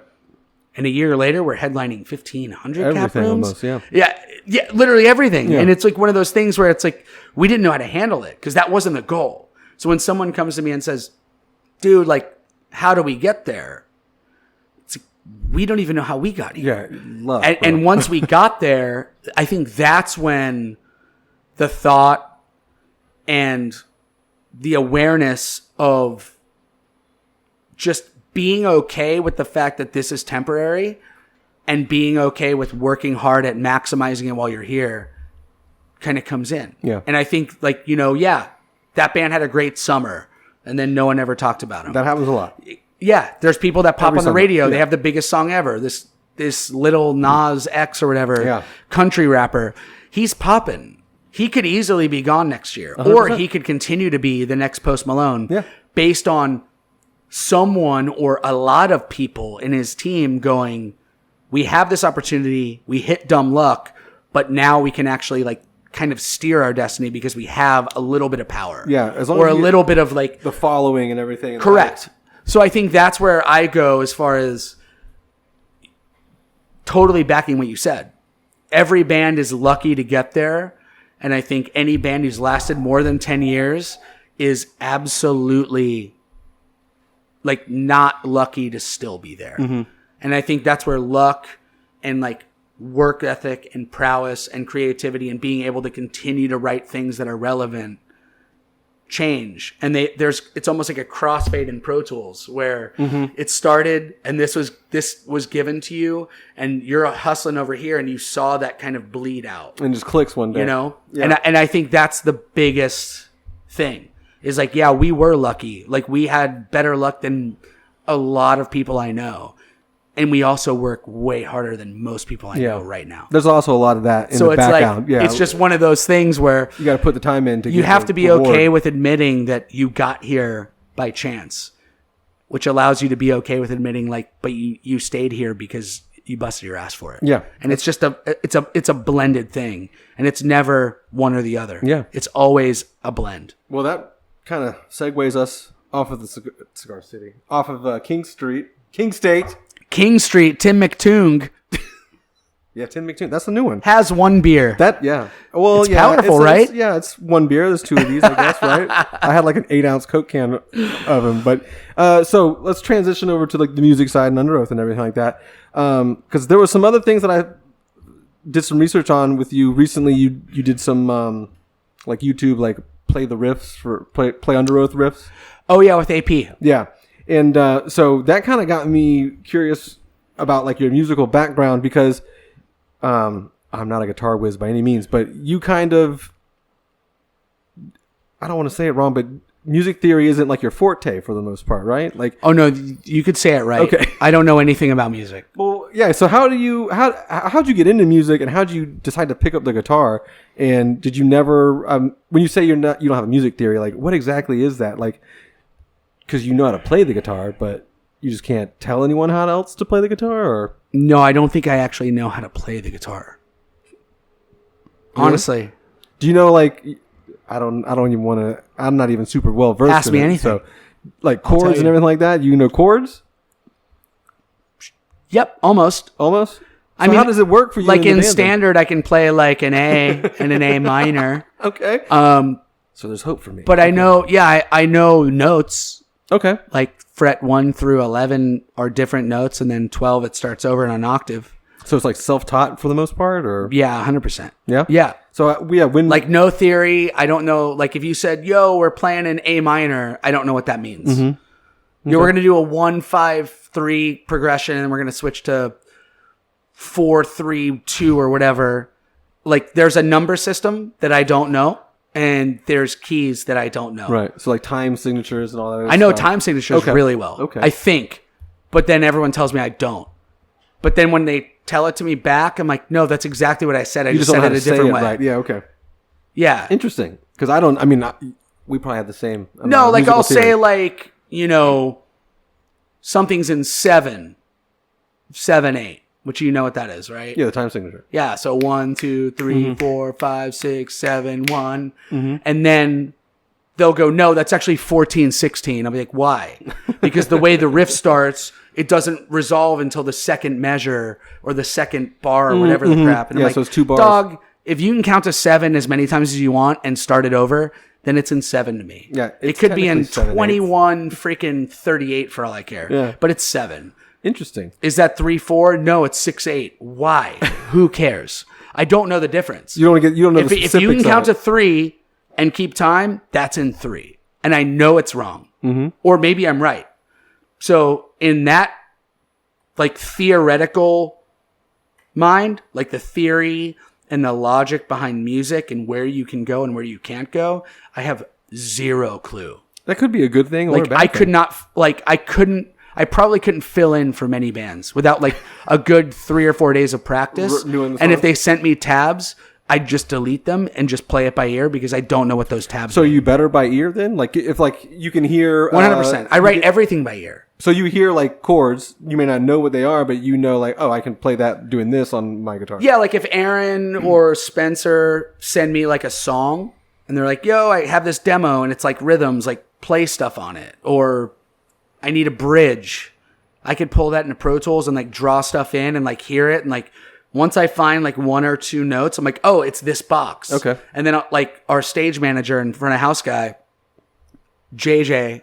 And a year later, we're headlining 1,500 cap rooms. Almost, yeah. Yeah, literally everything. Yeah. And it's like one of those things where it's like, we didn't know how to handle it because that wasn't the goal. So when someone comes to me and says, dude, like, how do we get there? It's like, we don't even know how we got here. Yeah, and once we got there, I think that's when the thought and the awareness of just being okay with the fact that this is temporary and being okay with working hard at maximizing it while you're here kind of comes in. Yeah. And I think like, that band had a great summer and then no one ever talked about them. That happens a lot. Yeah. There's people that pop Every on the summer. radio. Yeah. They have the biggest song ever. This little Nas X or whatever country rapper. He's popping. He could easily be gone next year 100%. or he could continue to be the next Post Malone based on someone or a lot of people in his team going, we have this opportunity, we hit dumb luck, but now we can actually like kind of steer our destiny because we have a little bit of power. Yeah, as long or as a little bit of like the following and everything. Correct. So I think that's where I go as far as totally backing what you said. Every band is lucky to get there. And I think any band who's lasted more than 10 years is absolutely like not lucky to still be there. Mm-hmm. And I think that's where luck and like work ethic and prowess and creativity and being able to continue to write things that are relevant change. And it's almost like a crossfade in Pro Tools where it started and this was given to you and you're hustling over here and you saw that kind of bleed out. And just clicks one day. Yeah. And I think that's the biggest thing is like, yeah, we were lucky. Like we had better luck than a lot of people I know. And we also work way harder than most people I know right now. There's also a lot of that in the background. Like, it's just one of those things where you got to put the time in to you have to be okay with admitting that you got here by chance, which allows you to be okay with admitting like, but you stayed here because you busted your ass for it. Yeah. And it's just it's a blended thing and it's never one or the other. Yeah. It's always a blend. Well, that kind of segues us off of the Cigar City, off of King State. King Street, Tim McToong. Yeah, Tim McToong. That's the new one. Has one beer. Well, it's powerful, right? It's one beer. There's two of these, I guess, right? I had like an 8-ounce Coke can of them. But so let's transition over to like the music side and Underoath and everything like that. Because there was some other things that I did some research on with you recently. You did some like YouTube, like play the riffs for play Underoath riffs. Oh yeah, with AP. Yeah. And so that kind of got me curious about like your musical background because I'm not a guitar whiz by any means, but you kind of, I don't want to say it wrong, but music theory isn't like your forte for the most part, right? Like, oh no, you could say it right. Okay. I don't know anything about music. Well, yeah. So how'd you get into music and how'd you decide to pick up the guitar? And did you never, when you say you don't have a music theory, like what exactly is that? Like, because you know how to play the guitar, but you just can't tell anyone how else to play the guitar, or no, I don't think I actually know how to play the guitar. Honestly, do you know like I don't even want to. I'm not even super well versed. Ask me anything. So, like chords and everything like that. You know chords? Yep, almost. Almost. So I mean, how does it work for you? Like in standard, I can play like an A and an A minor. Okay. So there's hope for me. But I know, I know notes. Okay. Like fret 1 through 11 are different notes, and then 12 it starts over in an octave. So it's like self-taught for the most part, or yeah, 100%. Yeah. Yeah. So when like no theory, I don't know. Like if you said, "Yo, we're playing an A minor," I don't know what that means. Mm-hmm. Okay. We're gonna do a 1-5-3 progression, and we're gonna switch to 4-3-2 or whatever. Like there's a number system that I don't know. And there's keys that I don't know. Right. So like time signatures and all that. I know time signatures really well. Okay. I think. But then everyone tells me I don't. But then when they tell it to me back, I'm like, no, that's exactly what I said. I just said it a different way. Right. Yeah. Okay. Yeah. Interesting. Because I don't. I mean, we probably have the same. No, like I'll theory. say like, something's in 7, 8, which you know what that is, right? Yeah, the time signature. Yeah, so 1, 2, 3, 4, 5, 6, 7, 1. And then they'll go, no, that's actually 14, 16. I'll be like, why? Because the way the riff starts, it doesn't resolve until the second measure or the second bar or whatever the crap. And I'm like, so it's 2 bars. Dog, if you can count to 7 as many times as you want and start it over, then it's in 7 to me. Yeah, it could be in 7/8. 21 freaking 38 for all I care. Yeah. But it's 7. Interesting. Is that 3/4? No, it's 6/8. Why? Who cares? I don't know the difference. You don't know the If specifics you can count of to 3 and keep time, that's in 3, and I know it's wrong, or maybe I'm right. So in that like theoretical mind, like the theory and the logic behind music and where you can go and where you can't go, I have zero clue. That could be a good thing or a Like bad I thing. could not, like I probably couldn't fill in for many bands without like a good 3 or 4 days of practice. Doing the And if songs. they sent me tabs, I'd just delete them and just play it by ear because I don't know what those tabs So are. are you better by ear then? Like if like you can hear 100%. I write everything by ear. So you hear like chords, you may not know what they are, but you know like, oh, I can play that doing this on my guitar. Yeah, like if Aaron or Spencer send me like a song and they're like, yo, I have this demo and it's like rhythms, like play stuff on it. Or I need a bridge. I could pull that into Pro Tools and like draw stuff in and like hear it. And like once I find like 1 or 2 notes, I'm like, oh, it's this box. Okay. And then like our stage manager and front of house guy, JJ,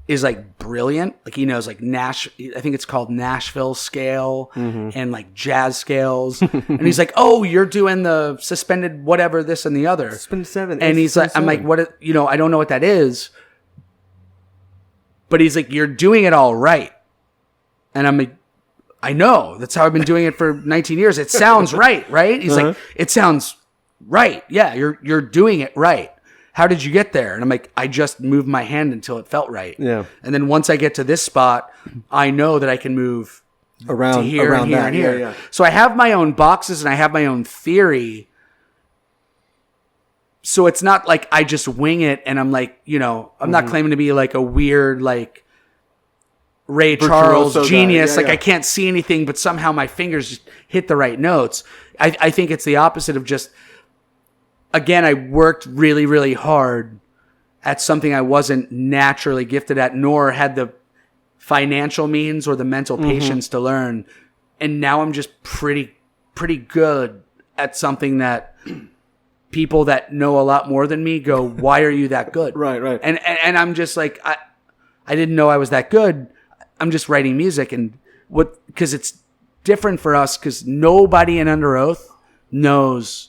is like brilliant. Like he knows like I think it's called Nashville scale and like jazz scales. And he's like, oh, you're doing the suspended whatever, this and the other. Suspended 7. And he's like, I'm like, what? I don't know what that is. But he's like, you're doing it all right. And I'm like, I know. That's how I've been doing it for 19 years. It sounds right? He's like, it sounds right. Yeah, you're doing it right. How did you get there? And I'm like, I just moved my hand until it felt right. Yeah. And then once I get to this spot, I know that I can move around to here around and here that. and here. Yeah. So I have my own boxes and I have my own theory. So it's not like I just wing it and I'm like, I'm not claiming to be like a weird like Ray Charles Virtuoso genius. guy. Yeah, I can't see anything, but somehow my fingers just hit the right notes. I think it's the opposite of just, again, I worked really, really hard at something I wasn't naturally gifted at, nor had the financial means or the mental patience to learn. And now I'm just pretty good at something that people that know a lot more than me go, why are you that good? Right. And I'm just like, I didn't know I was that good. I'm just writing music because it's different for us because nobody in Underoath knows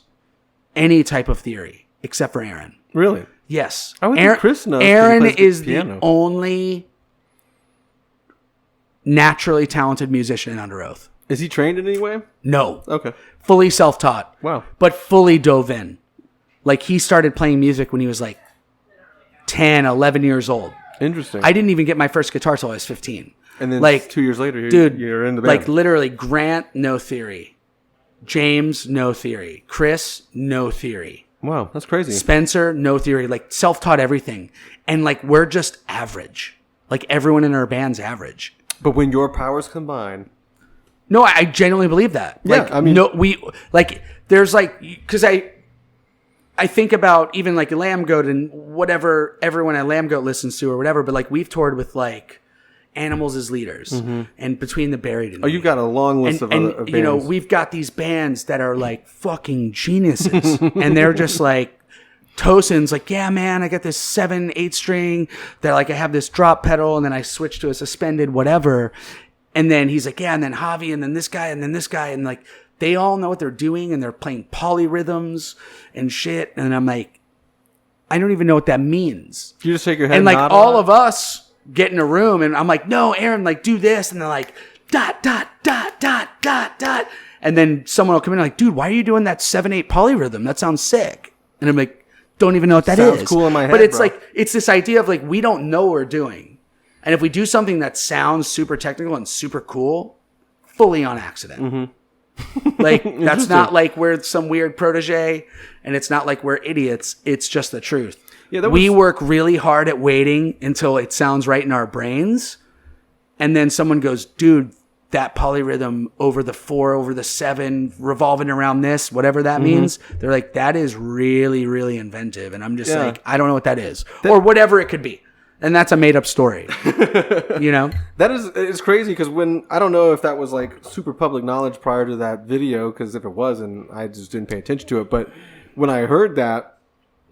any type of theory except for Aaron. Really? Yes. I would think Chris knows 'cause he Aaron plays the is piano. the only naturally talented musician in Underoath. Is he trained in any way? No. Okay. Fully self-taught. Wow. But fully dove in. Like he started playing music when he was like 10, 11 years old. Interesting. I didn't even get my first guitar till I was 15. And then like 2 years later, dude, you're in the band. Like literally Grant, no theory. James, no theory. Chris, no theory. Wow, that's crazy. Spencer, no theory. Like self-taught everything. And like we're just average. Like everyone in our band's average. But when your powers combine, No, I genuinely believe that. Yeah, Like, I mean- no, there's like, because I think about even like Lambgoat and whatever everyone at Lambgoat listens to or whatever, but like we've toured with like Animals as Leaders and Between the Buried and oh, you've got a long list of bands. we've got these bands that are like fucking geniuses and they're just like, Tosin's like, yeah, man, I got this 7/8 string that like I have this drop pedal and then I switch to a suspended whatever. And then he's like, yeah, and then Javi and then this guy and then this guy. And like, they all know what they're doing and they're playing polyrhythms and shit. And I'm like, I don't even know what that means. You just shake your head And like nod a all lot? of us get in a room and I'm like, no, Aaron, like do this. And they're like, dot, dot, dot, dot, dot, dot. And then someone will come in and like, dude, why are you doing that 7/8 polyrhythm? That sounds sick. And I'm like, don't even know what that is. Sounds cool in my head, but it's bro. like, it's this idea of like, we don't know what we're doing. And if we do something that sounds super technical and super cool, fully on accident. Like, that's not like we're some weird protege, and it's not like we're idiots. It's just the truth. Yeah, we work really hard at waiting until it sounds right in our brains. And then someone goes, dude, that polyrhythm over the 4, over the 7, revolving around this, whatever that means. They're like, that is really, really inventive. And I'm just like, I don't know what that is. Or whatever it could be. And that's a made up story. You know? It's crazy because I don't know if that was like super public knowledge prior to that video, because if it was, and I just didn't pay attention to it. But when I heard that,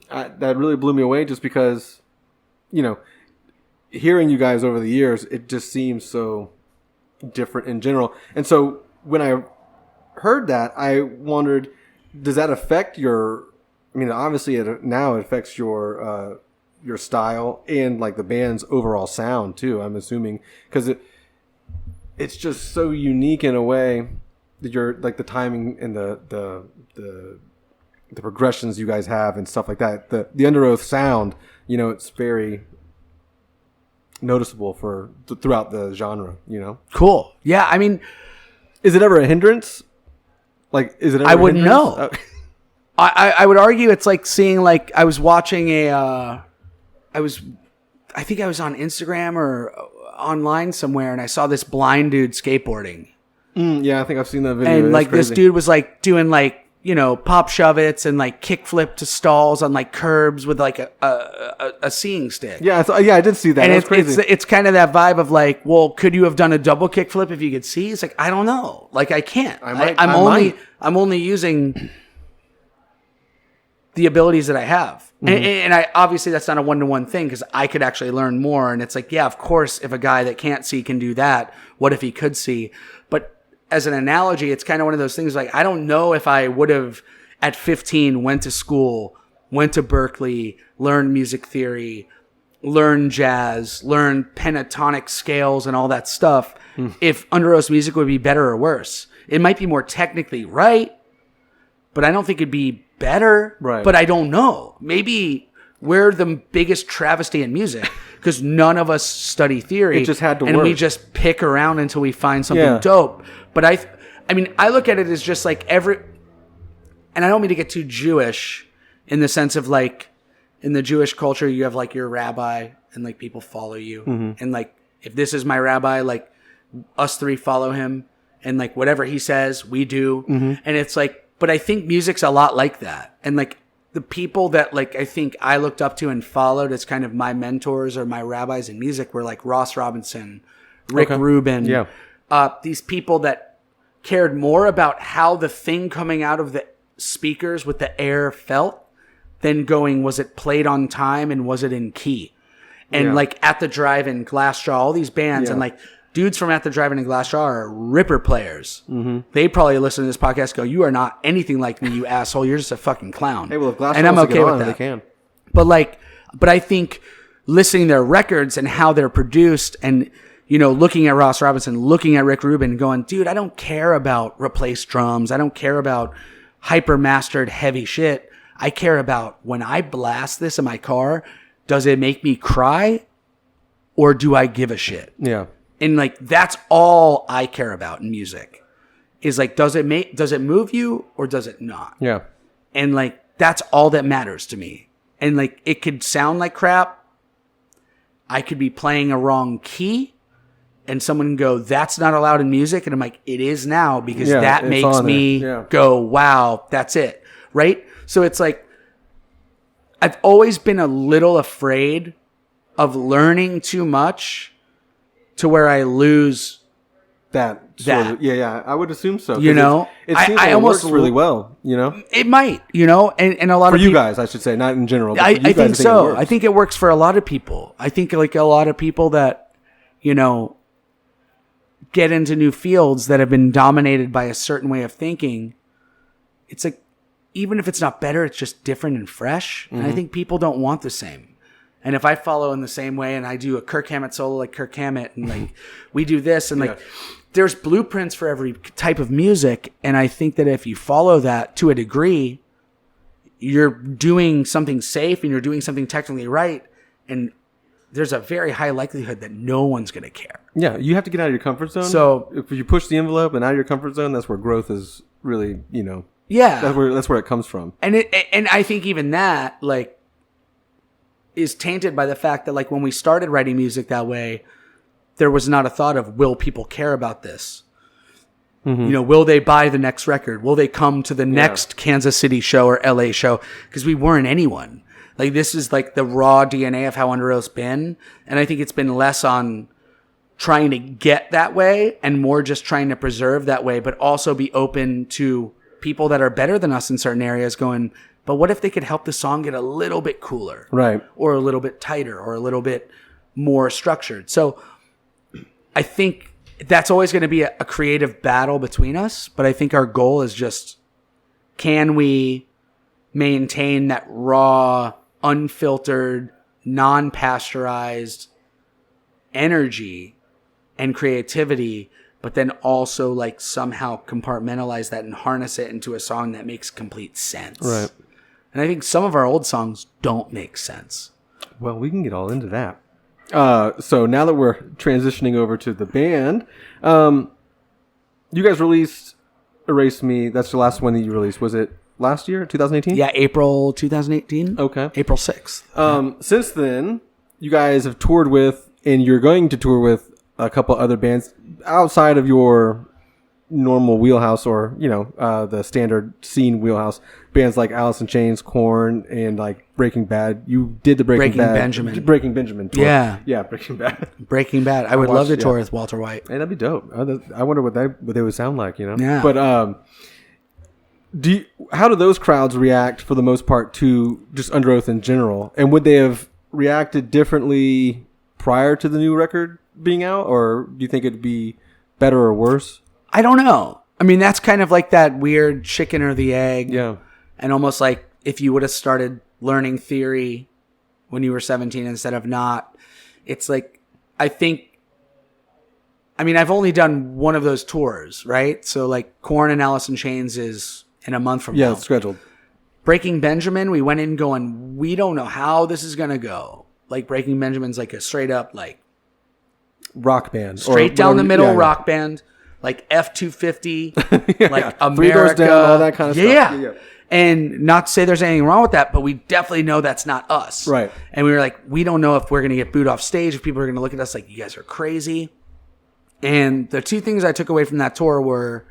that really blew me away, just because, you know, hearing you guys over the years, it just seems so different in general. And so when I heard that, I wondered, does that affect obviously now it affects your style and like the band's overall sound too, I'm assuming, because it's just so unique in a way that you're like the timing and the progressions you guys have and stuff like that. The Underoath sound, you know, it's very noticeable throughout the genre, you know? Cool. Yeah, I mean, is it ever a hindrance? Like, is it ever I wouldn't know. I would argue it's like seeing, like, I was watching I think I was on Instagram or online somewhere, and I saw this blind dude skateboarding. Yeah, I think I've seen that video. And like this dude was like doing like, you know, pop shove-its and like kickflip to stalls on like curbs with like a seeing stick. Yeah, I did see that. And That's crazy. It's kind of that vibe of like, well, could you have done a double kickflip if you could see? It's like, I don't know. Like, I can't. I'm only using the abilities that I have. And I obviously that's not a one-to-one thing, because I could actually learn more. And it's like, yeah, of course, if a guy that can't see can do that, what if he could see? But as an analogy, it's kind of one of those things like, I don't know if I would have at 15 went to school, went to Berkeley, learned music theory, learned jazz, learned pentatonic scales and all that stuff, if Underoath's music would be better or worse. It might be more technically right, but I don't think it'd be better. Right. But I don't know. Maybe we're the biggest travesty in music because none of us study theory. It just had to and work. We just pick around until we find something dope. But I mean, I look at it as just like and I don't mean to get too Jewish in the sense of like, in the Jewish culture, you have like your rabbi and like people follow you. And like, if this is my rabbi, like us 3 follow him, and like whatever he says, we do. And it's like, but I think music's a lot like that. And like the people that like, I think I looked up to and followed as kind of my mentors or my rabbis in music were like Ross Robinson, Rick Rubin. Yeah. These people that cared more about how the thing coming out of the speakers with the air felt than going, was it played on time and was it in key? And like At the Drive-In, Glassjaw, all these bands, and like dudes from At the Drive-In and Glassjaw are ripper players. They probably listen to this podcast and go, you are not anything like me, you asshole. You're just a fucking clown. Hey, well, if Glassjaw and I'm wants to okay get with on, that. they can. But I think listening to their records and how they're produced, and you know, looking at Ross Robinson, looking at Rick Rubin, going, dude, I don't care about replaced drums. I don't care about hyper mastered heavy shit. I care about when I blast this in my car, does it make me cry or do I give a shit? Yeah. And like, that's all I care about in music is like, does it move you or does it not? Yeah. And like, that's all that matters to me. And like, it could sound like crap. I could be playing a wrong key and someone can go, that's not allowed in music. And I'm like, it is now, because that makes me go, wow, that's it. Right? So it's like, I've always been a little afraid of learning too much to where I lose that. Yeah. I would assume so. You know, it seems like it works really well, you know? It might, you know, and a lot of you guys, I should say, not in general. But I think so. I think it works for a lot of people. I think like a lot of people that, you know, get into new fields that have been dominated by a certain way of thinking. It's like, even if it's not better, it's just different and fresh. And I think people don't want the same. And if I follow in the same way and I do a Kirk Hammett solo like Kirk Hammett, and like we do this, and like there's blueprints for every type of music. And I think that if you follow that to a degree, you're doing something safe and you're doing something technically right. And there's a very high likelihood that no one's going to care. Yeah, you have to get out of your comfort zone. So if you push the envelope and out of your comfort zone, that's where growth is really, yeah, that's where it comes from. And I think even that like is tainted by the fact that like when we started writing music that way, there was not a thought of, will people care about this? Mm-hmm. Will they buy the next record? Will they come to the next Kansas City show or LA show? Because we weren't anyone. Like, this is like the raw DNA of how Underoath's been. And I think it's been less on trying to get that way and more just trying to preserve that way, but also be open to people that are better than us in certain areas going, but what if they could help the song get a little bit cooler? Right. Or a little bit tighter or a little bit more structured. So I think that's always going to be a creative battle between us. But I think our goal is just, can we maintain that raw, unfiltered, non-pasteurized energy and creativity, but then also like somehow compartmentalize that and harness it into a song that makes complete sense. Right. And I think some of our old songs don't make sense. Well, we can get all into that. So now that we're transitioning over to the band, you guys released Erase Me. That's the last one that you released. Was it last year, 2018? Yeah, April 2018. Okay. April 6th. Since then, you guys have toured with, and you're going to tour with a couple other bands outside of your normal wheelhouse, or the standard scene wheelhouse. Bands like Alice in Chains, Korn, and like Breaking Bad. You did the Breaking Benjamin tour. Yeah, Breaking Bad. Breaking Bad. I would love to tour with Walter White. Hey, that'd be dope. I wonder what they would sound like. Yeah. But how do those crowds react for the most part to just Underoath in general? And would they have reacted differently prior to the new record being out, or do you think it'd be better or worse? I don't know. I mean, that's kind of like that weird chicken or the egg. Yeah. And almost like if you would have started learning theory when you were 17 instead of not, it's like, I've only done one of those tours, right? So like Korn and Alice in Chains is in a month from now. Yeah, it's scheduled. Breaking Benjamin, we went in going, we don't know how this is going to go. Like Breaking Benjamin's like a straight up like rock band. Straight down the middle rock band. Like F-250, like America. 3 Doors Down, all that kind of stuff. Yeah. And not to say there's anything wrong with that, but we definitely know that's not us. Right. And we were like, we don't know if we're going to get booed off stage, if people are going to look at us like, you guys are crazy. And the two things I took away from that tour were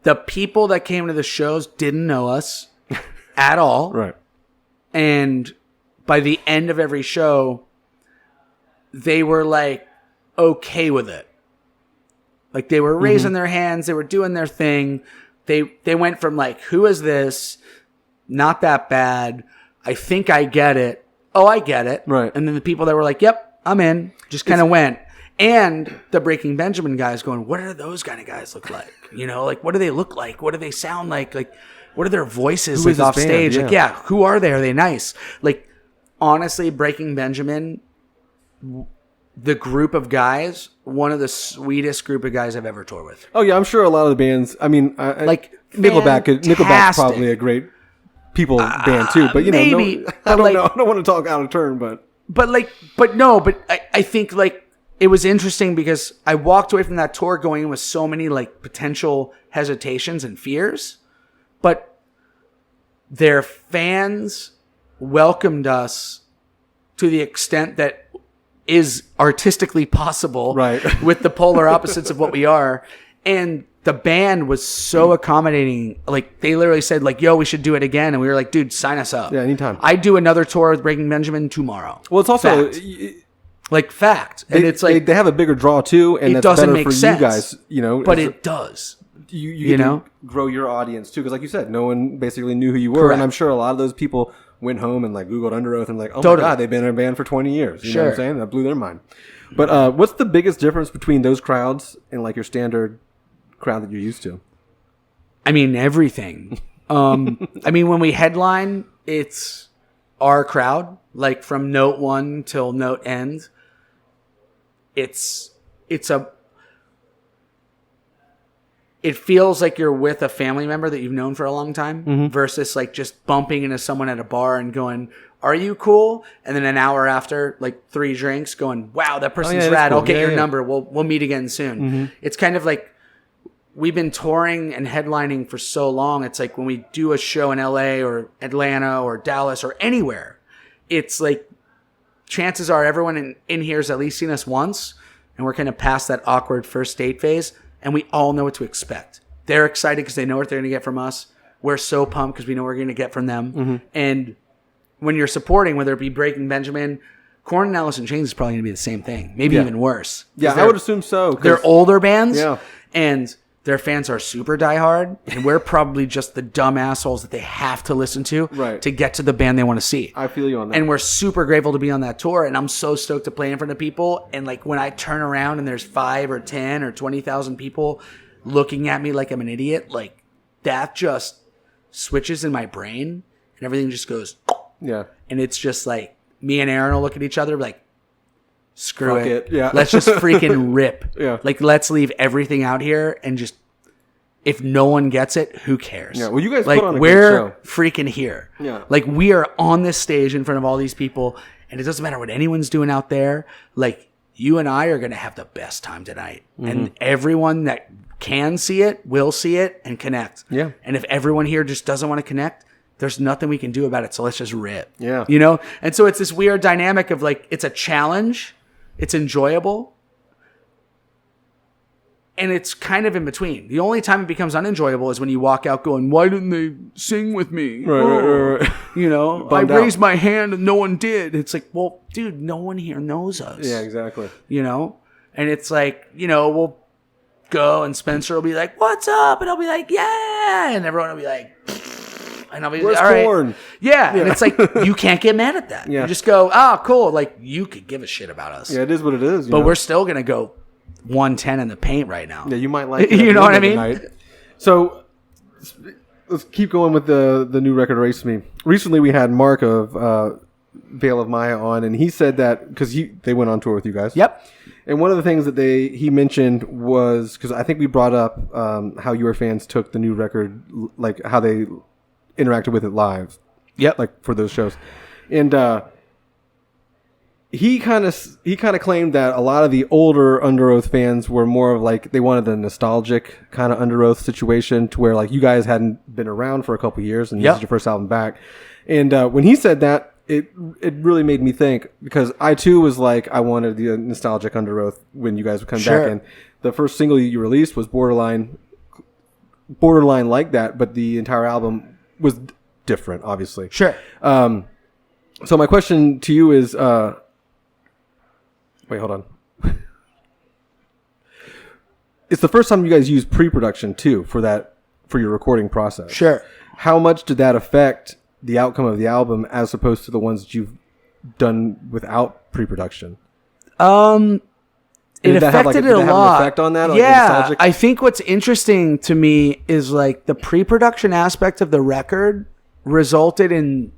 the people that came to the shows didn't know us at all. Right. And by the end of every show, they were like okay with it. Like they were raising their hands, they were doing their thing. They went from like, who is this? Not that bad. I think I get it. Oh, I get it. Right. And then the people that were like, yep, I'm in, just kind of went. And the Breaking Benjamin guys going, what do those kind of guys look like? Like what do they look like? What do they sound like? Like what are their voices like off stage? Yeah. Like, yeah, who are they? Are they nice? Like honestly, Breaking Benjamin, the group of guys, one of the sweetest group of guys I've ever toured with. Oh yeah, I'm sure a lot of the bands. I mean, like Nickelback's probably a great people band too. But maybe, I don't know. I don't want to talk out of turn, but I think like it was interesting because I walked away from that tour going in with so many like potential hesitations and fears, but their fans welcomed us to the extent that is artistically possible, right? With the polar opposites of what we are. And the band was so accommodating. Like they literally said like, yo, we should do it again. And we were like, dude, sign us up. Yeah, anytime. I'd do another tour with Breaking Benjamin tomorrow. Well, it's also fact. And it's like, they have a bigger draw too. And it that's doesn't better make for sense, you guys, but it does. You know, grow your audience too. Cause like you said, no one basically knew who you were. Correct. And I'm sure a lot of those people went home and like Googled Underoath and like, oh my God, they've been in a band for 20 years. You know what I'm saying? That blew their mind. But what's the biggest difference between those crowds and like your standard crowd that you're used to? I mean, everything. I mean, when we headline, it's our crowd, like from note 1 till note end. it feels like you're with a family member that you've known for a long time versus like just bumping into someone at a bar and going, are you cool? And then an hour after, like 3 drinks, going, wow, that person's rad. Cool. I'll get your number. We'll meet again soon. It's kind of like we've been touring and headlining for so long. It's like when we do a show in LA or Atlanta or Dallas or anywhere, it's like chances are everyone in here has at least seen us once, and we're kind of past that awkward first date phase, and we all know what to expect. They're excited because they know what they're going to get from us. We're so pumped because we know what we're going to get from them. And when you're supporting, whether it be Breaking Benjamin, Korn and Alice in Chains is probably going to be the same thing. Maybe even worse. Yeah, I would assume so. They're older bands, and their fans are super diehard, and we're probably just the dumb assholes that they have to listen to to get to the band they want to see. I feel you on that. And we're super grateful to be on that tour, and I'm so stoked to play in front of people. And like when I turn around and there's 5 or 10 or 20,000 people looking at me like I'm an idiot, like that just switches in my brain, and everything just goes. Yeah. And it's just like me and Aaron will look at each other like, screw Fuck it. Yeah. Let's just freaking rip. Yeah. Like, let's leave everything out here and just, if no one gets it, who cares? Yeah. Well, you guys like, put on a we're good show. freaking here. Yeah. Like, we are on this stage in front of all these people, and it doesn't matter what anyone's doing out there. Like, you and I are going to have the best time tonight. And everyone that can see it will see it and connect. Yeah. And if everyone here just doesn't want to connect, there's nothing we can do about it. So let's just rip. Yeah. You know? And so it's this weird dynamic of like, it's a challenge. It's enjoyable. And it's kind of in between. The only time it becomes unenjoyable is when you walk out going, why didn't they sing with me? Right. You know, I raised my hand and no one did. It's like, well, dude, no one here knows us. Yeah, exactly. You know? And it's like, you know, we'll go and Spencer will be like, what's up? And I'll be like, yeah. And everyone will be like, and I'll be where's all right. Korn? Yeah. And it's like, you can't get mad at that. Yeah. You just go, cool. Like, you could give a shit about us. Yeah, it is what it is. But we're still going to go 110 in the paint right now. Yeah, you might like it. You know what I mean? So, let's keep going with the new record, Erase Me. Recently, we had Mark of Veil of Maya on, and he said that, because they went on tour with you guys. Yep. And one of the things that he mentioned was, because I think we brought up how your fans took the new record, like how they interacted with it live. Yep. Like for those shows. And he kind of claimed that a lot of the older Underoath fans were more of like, they wanted the nostalgic kind of Underoath situation, to where like you guys hadn't been around for a couple years and this is your first album back. And when he said that, it really made me think, because I too was like, I wanted the nostalgic Underoath when you guys would come back. And the first single you released was borderline like that, but the entire album was different, obviously. Sure. So my question to you is, wait, hold on. It's the first time you guys use pre-production too for your recording process. Sure. How much did that affect the outcome of the album as opposed to the ones that you've done without pre-production? It affected it a lot. Have an effect on that? Yeah, I think what's interesting to me is like the pre-production aspect of the record resulted in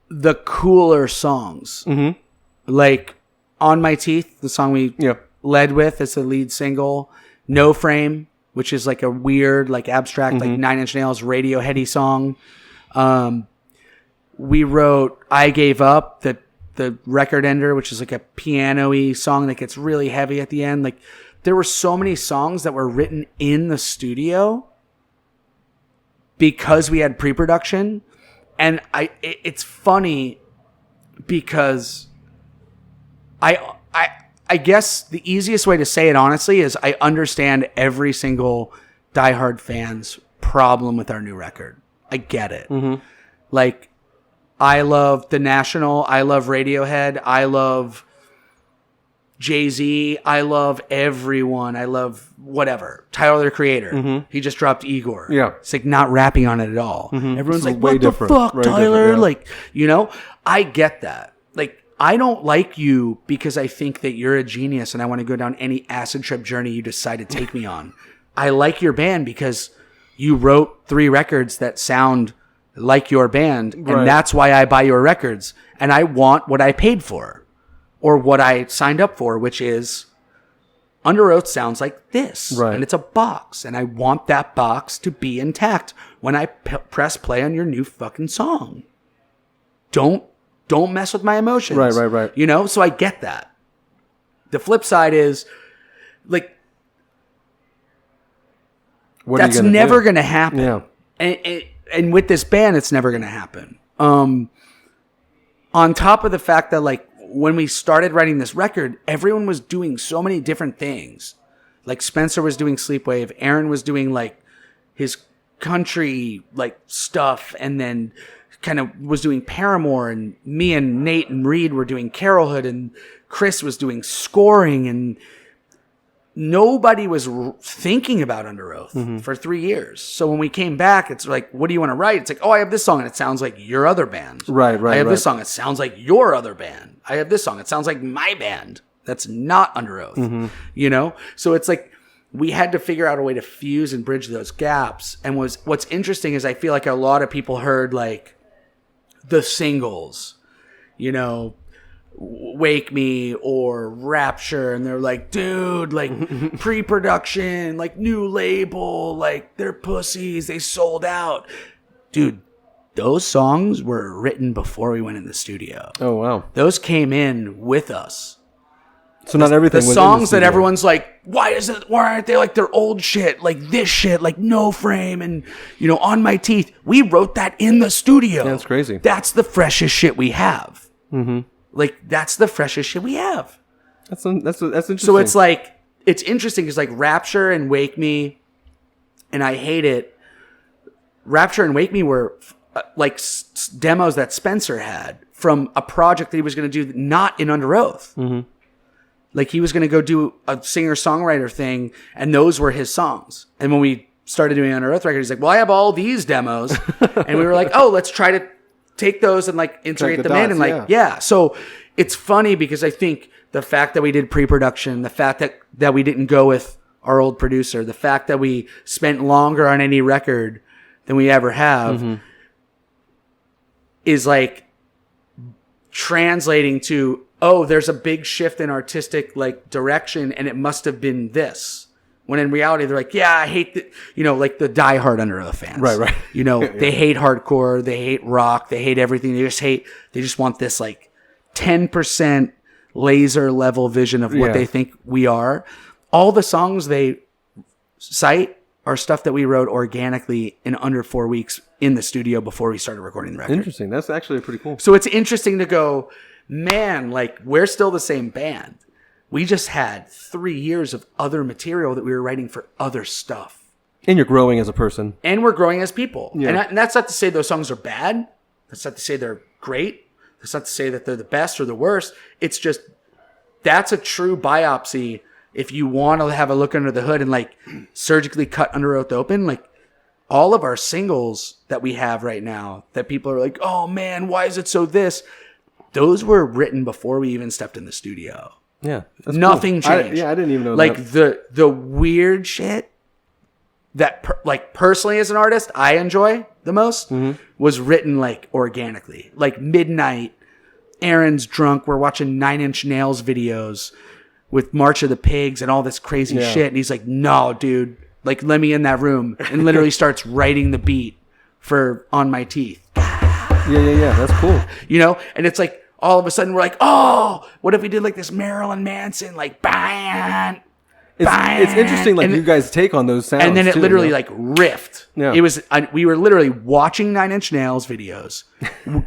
the cooler songs. Mm-hmm. Like On My Teeth, the song we led with as the lead single. No Frame, which is like a weird, like abstract, like 9 Inch Nails Radioheady song. We wrote I Gave Up, the record ender, which is like a piano-y song that gets really heavy at the end. Like, there were so many songs that were written in the studio because we had pre-production. And it's funny because I guess the easiest way to say it honestly is I understand every single diehard fan's problem with our new record. I get it. Mm-hmm. Like, I love The National. I love Radiohead. I love Jay-Z. I love everyone. I love whatever. Tyler, the Creator. Mm-hmm. He just dropped Igor. Yeah. It's like not rapping on it at all. Mm-hmm. Everyone's like, what the fuck, Tyler? Like, you know, I get that. Like, I don't like you because I think that you're a genius and I want to go down any acid trip journey you decide to take me on. I like your band because you wrote 3 records that sound like your band, and that's why I buy your records. And I want what I paid for, or what I signed up for, which is Underoath sounds like this. Right. And it's a box. And I want that box to be intact when I press play on your new fucking song. Don't mess with my emotions. Right. You know? So I get that. The flip side is, like, that's never going to happen. Yeah. And with this band, it's never going to happen. On top of the fact that, like, when we started writing this record, everyone was doing so many different things. Like, Spencer was doing Sleepwave. Aaron was doing, like, his country, like, stuff. And then kind of was doing Paramore. And me and Nate and Reed were doing Carrollhood. And Chris was doing scoring. And nobody was thinking about Underoath for 3 years. So when we came back, it's like, what do you want to write? It's like, oh, I have this song and it sounds like your other band. Right. I have this song. It sounds like your other band. I have this song. It sounds like my band. That's not Underoath. You know? So it's like, we had to figure out a way to fuse and bridge those gaps. And what's interesting is I feel like a lot of people heard, like, the singles, you know, Wake Me or Rapture, and they're like, dude, like, pre-production, like, new label, like, they're pussies, they sold out. Dude, those songs were written before we went in the studio. Oh, wow. Those came in with us. So not everything the was songs in the studio. that everyone's like, why aren't they like their old shit, like this shit, like No Frame and, you know, On My Teeth? We wrote that in the studio. That's crazy. That's the freshest shit we have. Like, that's the freshest shit we have. That's interesting. So it's like, it's interesting because, like, Rapture and Wake Me, and I Hate It. Rapture and Wake Me were like demos that Spencer had from a project that he was going to do, not in Underoath. Like, he was going to go do a singer-songwriter thing, and those were his songs. And when we started doing Underoath record, he's like, well, I have all these demos. And we were like, oh, let's try to take those and, like, integrate them in. And, like, yeah. So it's funny because I think the fact that we did pre-production, the fact that we didn't go with our old producer, the fact that we spent longer on any record than we ever have is, like, translating to, oh, there's a big shift in artistic, like, direction, and it must have been this. When in reality, they're like, yeah, I hate the, you know, like the diehard Underoath fans. Right. You know, they hate hardcore, they hate rock, they hate everything. They just want this, like, 10% laser level vision of what they think we are. All the songs they cite are stuff that we wrote organically in under 4 weeks in the studio before we started recording the record. Interesting. That's actually pretty cool. So it's interesting to go, man, like, we're still the same band. We just had 3 years of other material that we were writing for other stuff. And you're growing as a person. And we're growing as people. Yeah. And that's not to say those songs are bad. That's not to say they're great. That's not to say that they're the best or the worst. It's just, that's a true biopsy. If you want to have a look under the hood and, like, surgically cut Underoath open, like, all of our singles that we have right now that people are like, oh man, why is it so this? Those were written before we even stepped in the studio. Yeah. Nothing cool. changed. I didn't even know like that. the weird shit that like personally as an artist I enjoy the most was written, like, organically. Like, midnight, Aaron's drunk, we're watching 9 Inch Nails videos with March of the Pigs and all this crazy shit, and he's like, no, dude, like, let me in that room, and literally starts writing the beat for On My Teeth. Yeah. That's cool. You know? And it's like, all of a sudden we're like, oh, what if we did, like, this Marilyn Manson, like, bang. It's interesting, like, you guys take on those sounds. And then it too, literally, you know? like, riffed. Yeah. It was, we were literally watching 9 Inch Nails videos,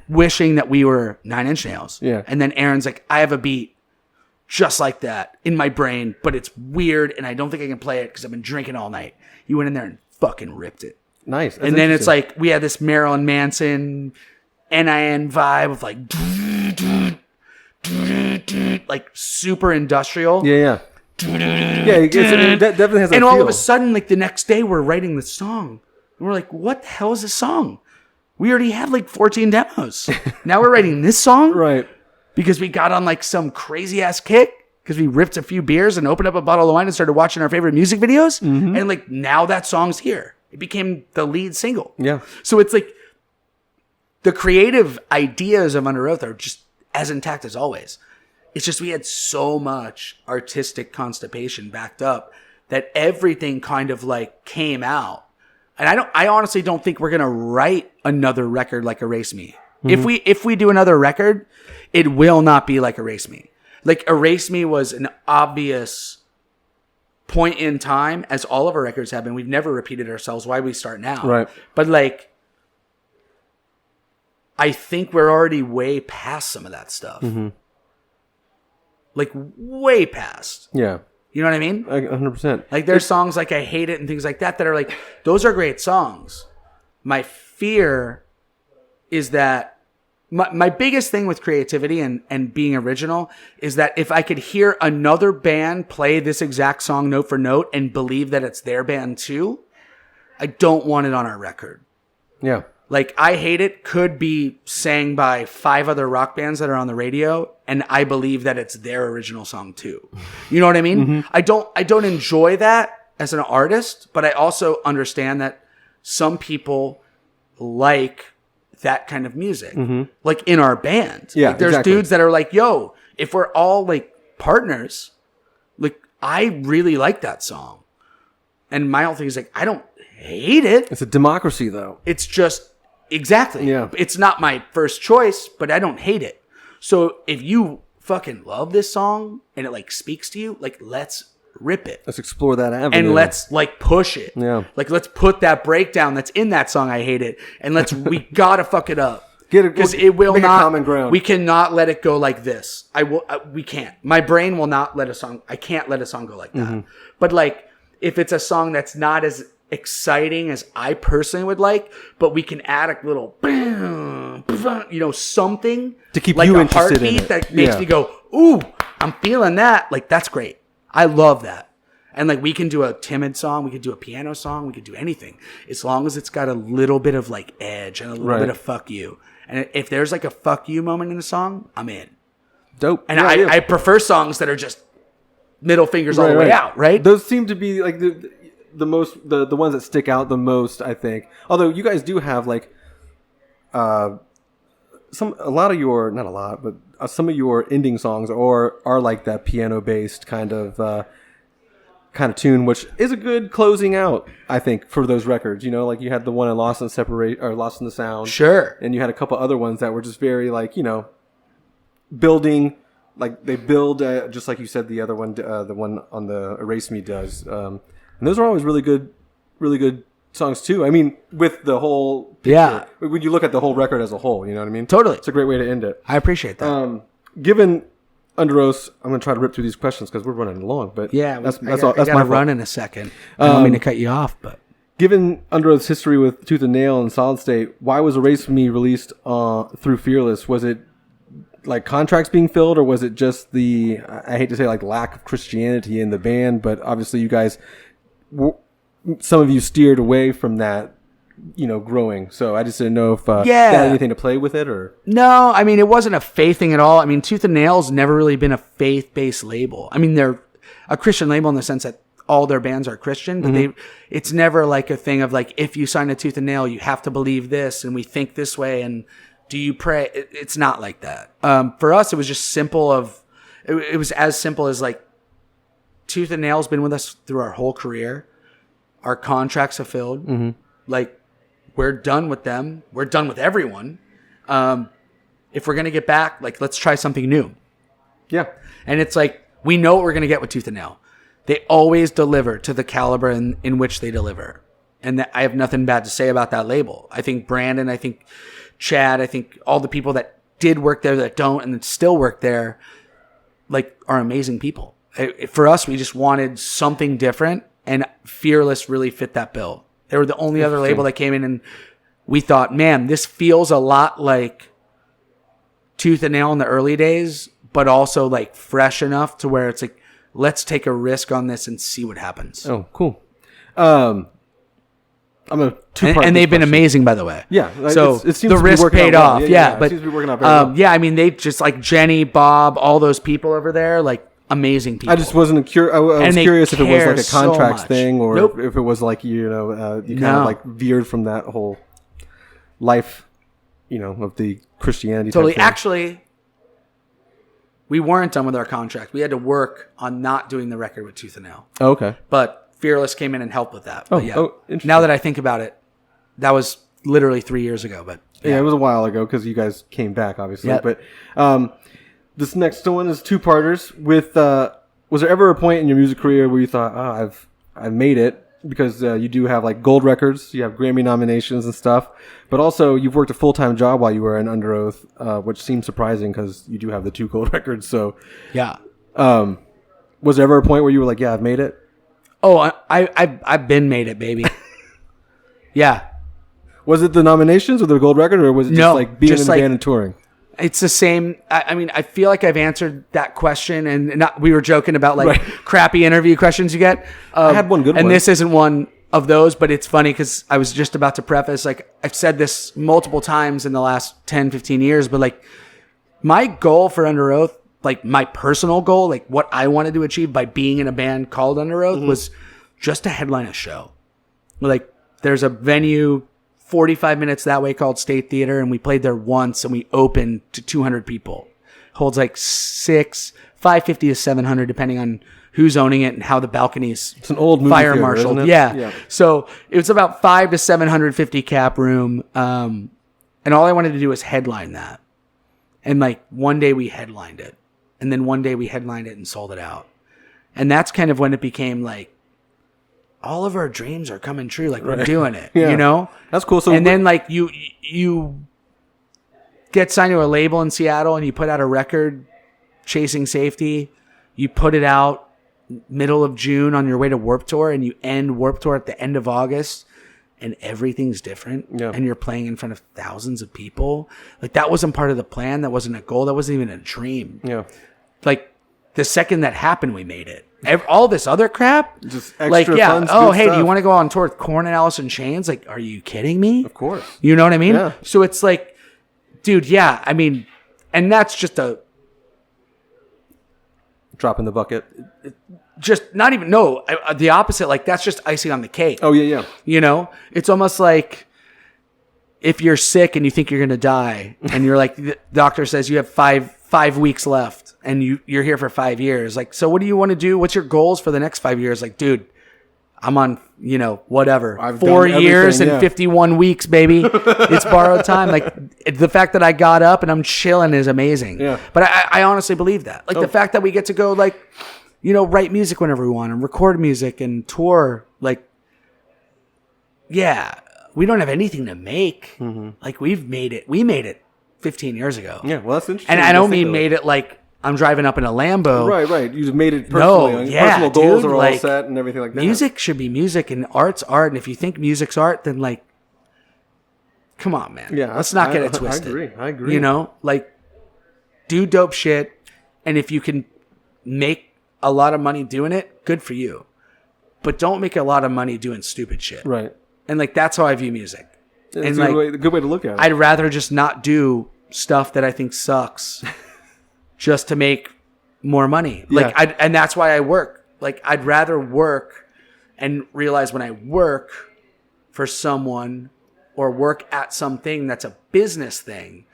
wishing that we were 9 Inch Nails. Yeah. And then Aaron's like, I have a beat just like that in my brain, but it's weird, and I don't think I can play it because I've been drinking all night. You went in there and fucking ripped it. Nice. That's and then it's like, we had this Marilyn Manson NIN vibe of, like super industrial. Yeah. It definitely has that And all feel. of a sudden, like, the next day we're writing the song. And we're like, what the hell is this song? We already had, like, 14 demos. Now we're writing this song? Right. Because we got on, like, some crazy ass kick. Because we ripped a few beers and opened up a bottle of wine and started watching our favorite music videos. And, like, now that song's here. It became the lead single. Yeah. So it's like, the creative ideas of Underoath are just as intact as always. It's just we had so much artistic constipation backed up that everything kind of like came out. And I honestly don't think we're going to write another record like Erase Me. If we do another record, it will not be like Erase Me. Like Erase Me was an obvious point in time, as all of our records have been. We've never repeated ourselves. Why we start now? Right. But like, I think we're already way past some of that stuff. Like way past. Yeah. You know what I mean? 100%. Like there's songs like I Hate It and things like that that are like, those are great songs. My fear is that my biggest thing with creativity and being original is that if I could hear another band play this exact song note for note and believe that it's their band too, I don't want it on our record. Yeah. Like I Hate It could be sang by 5 other rock bands that are on the radio, and I believe that it's their original song too. You know what I mean? I don't enjoy that as an artist, but I also understand that some people like that kind of music. Like in our band. Yeah, like there's dudes that are like, yo, if we're all like partners, like I really like that song. And my whole thing is like, I don't hate it. It's a democracy though. It's just, exactly. Yeah. It's not my first choice, but I don't hate it. So if you fucking love this song and it like speaks to you, like let's rip it. Let's explore that avenue. And let's like push it. Yeah. Like let's put that breakdown that's in that song I Hate It, and we gotta fuck it up. Because it will make not. A common ground. We cannot let it go like this. We can't. My brain will not let a song. I can't let a song go like that. But like, if it's a song that's not as exciting as I personally would like, but we can add a little, something to keep like you a interested heartbeat in it. that makes me go, ooh, I'm feeling that. Like that's great. I love that. And like we can do a timid song, we could do a piano song, we could do anything, as long as it's got a little bit of like edge and a little bit of fuck you. And if there's like a fuck you moment in the song, I'm in. Dope. And I prefer songs that are just middle fingers all the way out, right? Those seem to be like the most the ones that stick out the most, I think. Although you guys do have like some of your ending songs are like that piano based kind of tune, which is a good closing out, I think, for those records. You know, like you had the one in Lost in the Sound. Sure. And you had a couple other ones that were just very like, building, like they build, just like you said, the other one, the one on the Erase Me does. And those are always really good songs too. I mean, with the whole picture, yeah, when you look at the whole record as a whole, you know what I mean? Totally. It's a great way to end it. I appreciate that. Given Underoath, I'm going to try to rip through these questions because we're running along. But yeah, that's I my fault. Run in a second. I don't mean to cut you off, but given Underoath's history with Tooth and Nail and Solid State, why was Erase Me released through Fearless? Was it like contracts being filled, or was it just I hate to say like lack of Christianity in the band? But obviously, you guys, some of you steered away from that. Growing. So I just didn't know if that had anything to play with it or... No, I mean, it wasn't a faith thing at all. I mean, Tooth and Nail's never really been a faith-based label. I mean, they're a Christian label in the sense that all their bands are Christian, but it's never like a thing of like, if you sign a Tooth and Nail, you have to believe this and we think this way and do you pray? It's not like that. For us, it was just simple it was as simple as like Tooth and Nail's been with us through our whole career. Our contracts are filled. Like, we're done with them. We're done with everyone. If we're going to get back, like, let's try something new. Yeah. And it's like, we know what we're going to get with Tooth and Nail. They always deliver to the caliber in which they deliver. And I have nothing bad to say about that label. I think Brandon, I think Chad, I think all the people that did work there that don't and that still work there, like, are amazing people. For us, we just wanted something different, and Fearless really fit that bill. They were the only other label that came in, and we thought, man, this feels a lot like Tooth and Nail in the early days, but also like fresh enough to where it's like, let's take a risk on this and see what happens. Oh, cool. I'm a two-part and they've been amazing, by the way. Yeah. So it seems the to be risk working paid out well. off. Yeah, but it seems to be working out very well. Yeah, I mean, they just like Jenny, Bob, all those people over there, like, amazing people. I just wasn't I was curious if it was like a contracts so thing or nope. if it was like you kind of like veered from that whole life, of the Christianity. Totally. Type thing. Actually, We weren't done with our contract. We had to work on not doing the record with Tooth and Nail. Oh, okay. But Fearless came in and helped with that. But interesting. now that I think about it, that was literally 3 years ago. But yeah, it was a while ago because you guys came back, obviously. Yep. But this next one is two-parters. With was there ever a point in your music career where you thought, I've made it? Because you do have like gold records, you have Grammy nominations and stuff, but also you've worked a full-time job while you were in Underoath, which seems surprising because you do have the 2 gold records. So yeah, was there ever a point where you were like, yeah, I've made it? Oh, I've been made it, baby. Yeah. Was it the nominations or the gold record, or was it just like being in the band and touring? It's the same. I mean, I feel like I've answered that question, and we were joking about like crappy interview questions you get. I had one good one. And this isn't one of those, but it's funny because I was just about to preface, like, I've said this multiple times in the last 10, 15 years, but like my goal for Underoath, like my personal goal, like what I wanted to achieve by being in a band called Underoath was just to headline a show. Like there's a venue 45 minutes that way called State Theater, and we played there once, and we opened to 200 people. Holds like 550 to 700 depending on who's owning it and how the balconies. It's an old movie fire theater, marshaled. isn't it? Yeah. So it was about 5 to 750 cap room, and all I wanted to do was headline that. And like one day we headlined it, and then one day we headlined it and sold it out, and that's kind of when it became like, all of our dreams are coming true. Like we're doing it, you know? That's cool. So, and then like you get signed to a label in Seattle and you put out a record, Chasing Safety. You put it out middle of June on your way to Warped Tour, and you end Warped Tour at the end of August, and everything's different. Yeah. And you're playing in front of thousands of people. Like that wasn't part of the plan. That wasn't a goal. That wasn't even a dream. Yeah. Like the second that happened, we made it. All this other crap, just extra like fun, oh hey, stuff. do you want to go on tour with Korn and Alice in Chains? Like, are you kidding me? Of course. You know what I mean? Yeah. So it's like, dude, yeah. I mean, and that's just a drop in the bucket. Just not even the opposite. Like that's just icing on the cake. Oh yeah. You know, it's almost like if you're sick and you think you're gonna die, and you're like, the doctor says you have five weeks left, and you're here for 5 years. Like, so what do you want to do? What's your goals for the next 5 years? Like, dude, I'm on, whatever. I've 4 years and 51 weeks, baby. It's borrowed time. Like the fact that I got up and I'm chilling is amazing. Yeah. But I honestly believe that. Like the fact that we get to go like, write music whenever we want and record music and tour. Like, yeah, we don't have anything to make. Mm-hmm. Like we made it 15 years ago. Yeah. Well, that's interesting. And I don't mean made it like I'm driving up in a Lambo. Right. You just made it personally. Personal goals are all set and everything like that. Music should be music and art's art. And if you think music's art, then like, come on, man. Yeah. Let's not get it twisted. I agree. Like do dope shit. And if you can make a lot of money doing it, good for you. But don't make a lot of money doing stupid shit. Right. And like, that's how I view music. It's a good way to look at it. I'd rather just not do stuff that I think sucks just to make more money. Like, and that's why I work. Like, I'd rather work and realize when I work for someone or work at something that's a business thing,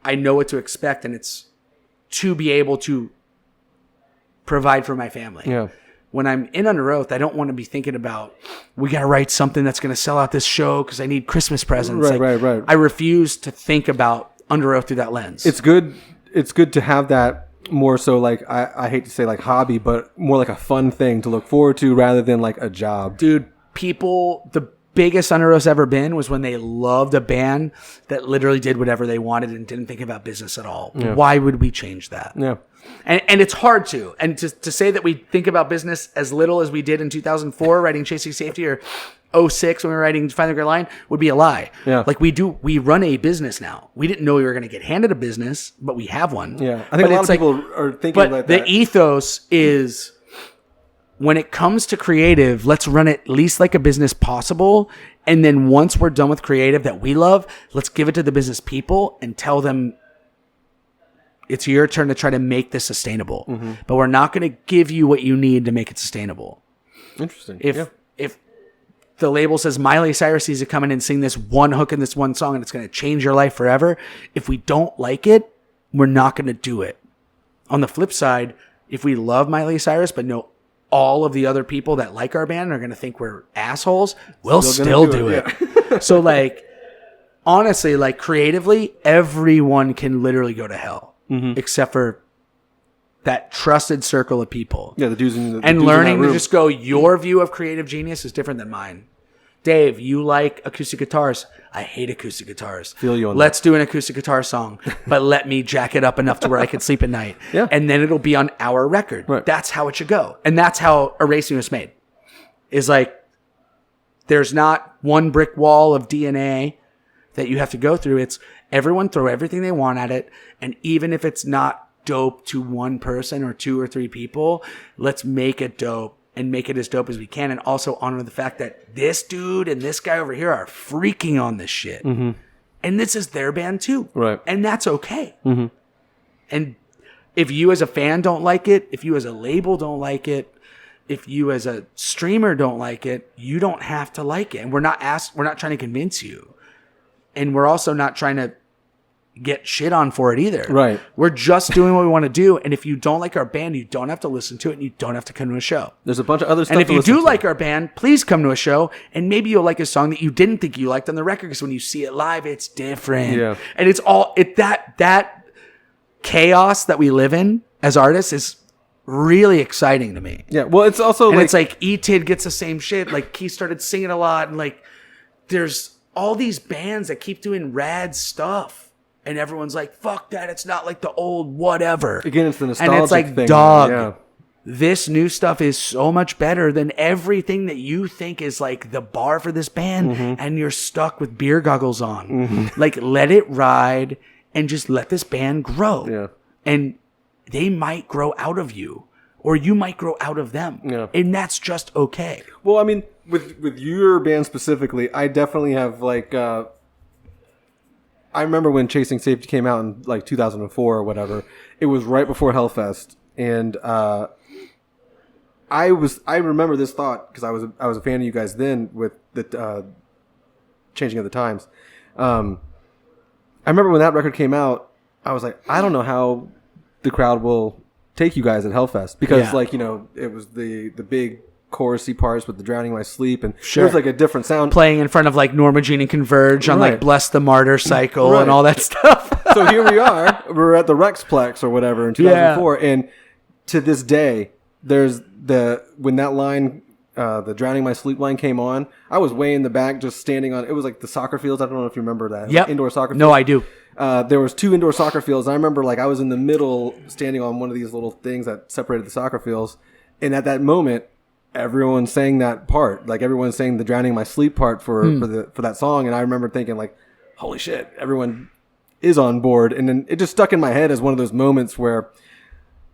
I know what to expect, and it's to be able to provide for my family. Yeah. When I'm in Underoath, I don't want to be thinking about, we got to write something that's going to sell out this show because I need Christmas presents. Right. I refuse to think about Underoath through that lens. It's good to have that more so, like, I hate to say like hobby, but more like a fun thing to look forward to rather than like a job. Dude, the biggest Underoath's ever been was when they loved a band that literally did whatever they wanted and didn't think about business at all. Yeah. Why would we change that? Yeah. And it's hard to. And to say that we think about business as little as we did in 2004 writing Chasing Safety, or 06 when we were writing Find the Great Line, would be a lie. Yeah. Like we run a business now. We didn't know we were going to get handed a business, but we have one. Yeah. I think a lot of people are thinking about that. But the ethos is, when it comes to creative, let's run it at least like a business possible. And then once we're done with creative that we love, let's give it to the business people and tell them, it's your turn to try to make this sustainable. Mm-hmm. But we're not going to give you what you need to make it sustainable. Interesting. If the label says Miley Cyrus needs to come in and sing this one hook in this one song and it's going to change your life forever, if we don't like it, we're not going to do it. on the flip side, if we love Miley Cyrus but know all of the other people that like our band are going to think we're assholes, we'll still do it. Yeah. So like, honestly, like creatively, everyone can literally go to hell except for that trusted circle of people. Yeah, the dudes in the and dudes learning in that to room. just go, your view of creative genius is different than mine. Dave, you like acoustic guitars. I hate acoustic guitars. Feel you on Let's do an acoustic guitar song, but let me jack it up enough to where I can sleep at night. Yeah. And then it'll be on our record. Right. That's how it should go. And that's how Erasing was made. Is like, there's not one brick wall of DNA that you have to go through. It's everyone throw everything they want at it. And even if it's not dope to one person or 2 or 3 people, let's make it dope. And make it as dope as we can, and also honor the fact that this dude and this guy over here are freaking on this shit. And this is their band too. Right. And that's okay. And if you as a fan don't like it, if you as a label don't like it, if you as a streamer don't like it, you don't have to like it. And we're not trying to convince you. And we're also not trying to get shit on for it either. Right. We're just doing what we want to do. And if you don't like our band, you don't have to listen to it, and you don't have to come to a show. There's a bunch of other stuff. And if to you listen do to. like our band, please come to a show, and maybe you'll like a song that you didn't think you liked on the record, because when you see it live, it's different. Yeah. And it's all that chaos that we live in as artists is really exciting to me. Yeah. Well, it's also And like it's like E-Tid gets the same shit. Like Keith started singing a lot, and like there's all these bands that keep doing rad stuff. And everyone's like, fuck that. It's not like the old whatever. again, it's the nostalgic And it's like, thing. dog, Yeah. this new stuff is so much better than everything that you think is like the bar for this band. And you're stuck with beer goggles on. Like, let it ride and just let this band grow. Yeah. And they might grow out of you, or you might grow out of them. Yeah. And that's just okay. Well, I mean, with your band specifically, I definitely have like. I remember when Chasing Safety came out in like 2004 or whatever. It was right before Hellfest, and I remember this thought because I was a fan of you guys then with the Changing of the Times. I remember when that record came out, I was like, I don't know how the crowd will take you guys at Hellfest, because like, you know, it was the big chorusy parts with the Drowning in My Sleep, and it was like a different sound Playing in front of like Norma Jean and Converge on like Right. Bless the Martyr Cycle Right. and all that stuff. So here we are. We're at the Rexplex or whatever in 2004, and to this day, there's when that line, the Drowning in My Sleep line came on, I was way in the back, just standing on. It was like the soccer fields. I don't know if you remember that. Yep. Indoor soccer fields. No, I do. There was 2 indoor soccer fields. And I remember like I was in the middle, standing on one of these little things that separated the soccer fields, and at that moment, everyone sang that part. Like everyone sang the Drowning in My Sleep part for that song, and I remember thinking like, holy shit, everyone is on board. And then it just stuck in my head as one of those moments where,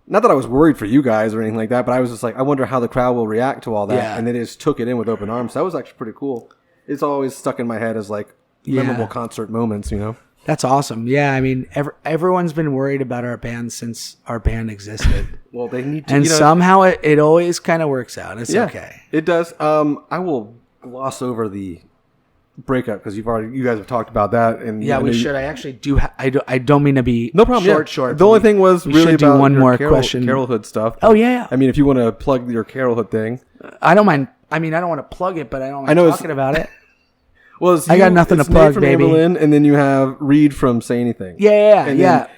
not that I was worried for you guys or anything like that, but I was just like, I wonder how the crowd will react to all that. Yeah. And they just took it in with open arms. So that was actually pretty cool. It's always stuck in my head as like memorable concert moments, you know? That's awesome. Yeah, I mean, everyone's been worried about our band since our band existed. Well, they need to, And you know, somehow it always kind of works out. It's okay. It does. I will gloss over the breakup because you guys have talked about that. And Yeah, I know we you- should. I actually do. I don't mean to be No problem. short. The only thing was we really should do about one your more question. Carrollhood stuff. Oh yeah. I mean, if you want to plug your Carrollhood thing, I don't mind. I mean, I don't want to plug it, but I don't I know mind it's- talking about it. well, it's I got nothing it's to plug, Nate from baby. Anberlin, and then you have Reed from Say Anything. Yeah. And then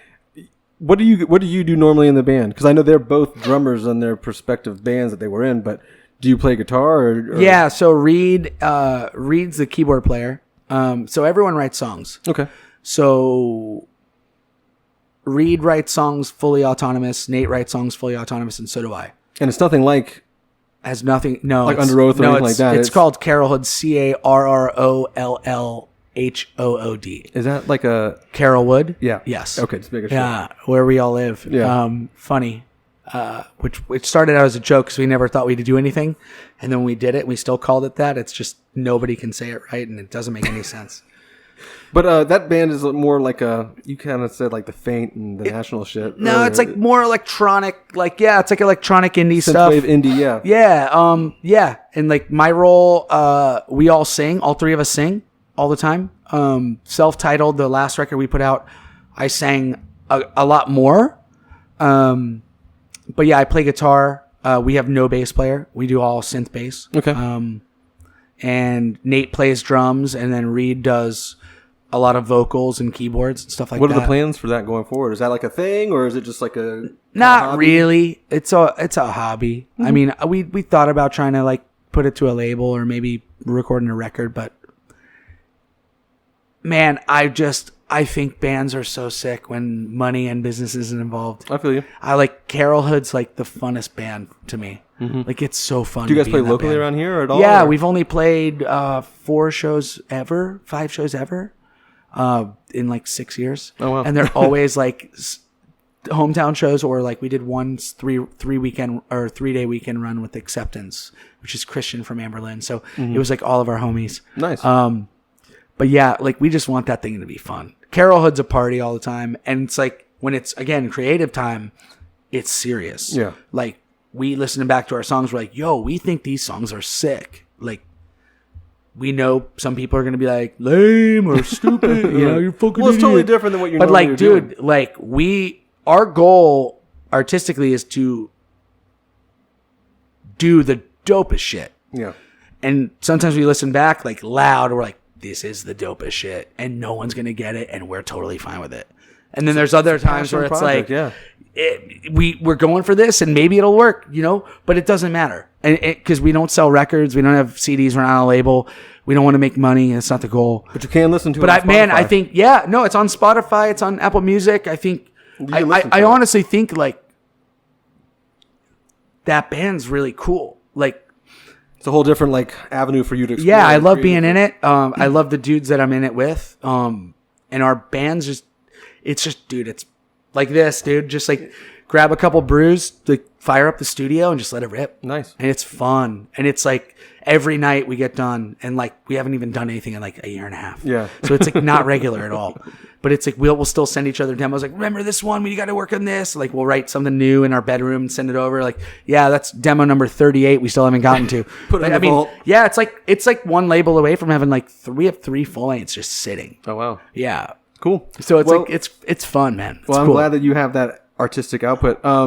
what do you do normally in the band? Because I know they're both drummers in their respective bands that they were in, but do you play guitar or? Yeah. So Reed's the keyboard player. So everyone writes songs. Okay. So Reed writes songs fully autonomous. Nate writes songs fully autonomous, and so do I. And it's nothing like Has nothing. No, Like it's- Underoath or no, anything like that. It's called Carrollhood. CarrollHood. is that like a Carrollwood. yeah? Yes. Okay, just making sure. Yeah, where we all live. Yeah. Funny. Which started out as a joke because we never thought we'd do anything, and then when we did it, we still called it that. It's just nobody can say it right, and it doesn't make any sense. But that band is more like you kind of said like the Faint and the National shit. No, it's like more electronic. Like it's like electronic indie stuff. synthwave indie, yeah. Yeah. And like my role, we all sing. All 3 of us sing all the time. Self-titled, the last record we put out, I sang a lot more. But yeah, I play guitar. We have no bass player. We do all synth bass. Okay. And Nate plays drums, and then Reed does a lot of vocals and keyboards and stuff like that. What are the plans for that going forward? Is that like a thing, or is it just like a Not really. It's a hobby. I mean, we thought about trying to like put it to a label or maybe recording a record, but man, I think bands are so sick when money and business isn't involved. I feel you. I like Carrollhood's like the funnest band to me. Like it's so fun. Do you guys to be play in that locally band. around here at all? Yeah, or? we've only played 5 shows ever in like 6 years. Oh wow! And they're always like hometown shows, or like we did one 3 weekend or 3-day weekend run with Acceptance, which is Christian from Anberlin. So it was like all of our homies. Nice. But yeah, like we just want that thing to be fun. Carrollhood's a party all the time, and it's like when it's again creative time, it's serious. Yeah. Like we listen back to our songs, we're like, yo, we think these songs are sick. Like we know some people are gonna be like lame or stupid. You're fucking. Well, it's idiot. totally different than what you're. But like, doing. dude, like our goal artistically is to do the dopest shit. Yeah. And sometimes we listen back like loud, we're like, this is the dopest shit, and no one's gonna get it, and we're totally fine with it. And then there's other times where it's project, like, we're going for this, and maybe it'll work, but it doesn't matter, and because we don't sell records, we don't have CDs, we're not on a label, we don't want to make money, and it's not the goal. But you can listen to it. But on Spotify. I think, it's on Spotify, it's on Apple Music. I think, I honestly think like that band's really cool. Like, it's a whole different like avenue for you to explore. Yeah, I love being in it. I love the dudes that I'm in it with. And our band's dude, it's like this, dude. Just like grab a couple brews, like fire up the studio and just let it rip. Nice. And it's fun. And it's like every night we get done, and like we haven't even done anything in like a year and a half. Yeah. So it's like not regular at all. But it's like we'll still send each other demos. Like, remember this one? We got to work on this. Like we'll write something new in our bedroom and send it over. Like, yeah, that's demo number 38. We still haven't gotten to. Put it in the vault. Yeah, it's like one label away from having like we have 3 full lengths just sitting. Oh wow. Yeah. Cool. So it's it's fun, man. It's I'm cool. glad that you have that artistic output. I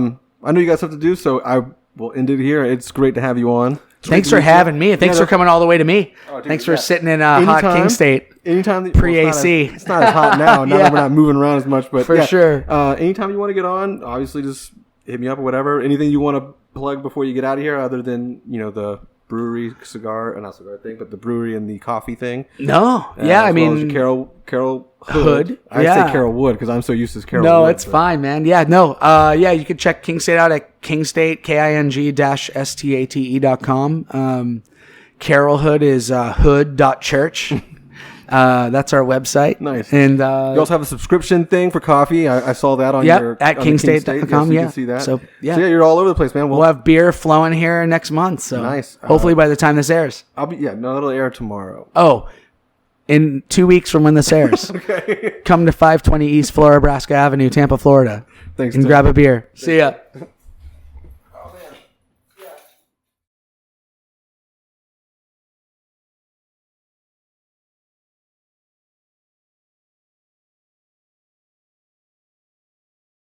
know you got stuff to do, so I will end it here. It's great to have you on. Thanks for having me. Thanks for coming all the way to me. Oh, dude, Thanks for sitting in hot King State. Anytime. Pre-AC. It's not as hot now. Now that we're not moving around as much. But for sure. Anytime you want to get on, obviously just hit me up or whatever. Anything you want to plug before you get out of here other than, the brewery not cigar thing, but the brewery and the coffee thing. No. Yeah, I mean. Carrollhood. I say Carrollwood because I'm so used to Carrollwood. No, it's fine, man. Yeah, no. You can check King State out at Kingstate, king-state.com. Carrollhood is hood.church. That's our website. Nice. And you also have a subscription thing for coffee. I saw that on your at kingstate.com. You can see that. So yeah, you're all over the place, man. We'll have beer flowing here next month. So nice. Hopefully by the time this airs. It'll air tomorrow. Oh, in 2 weeks from when this airs. Okay. Come to 520 East Flora Nebraska Avenue, Tampa, Florida. Thanks. And grab a beer. See ya.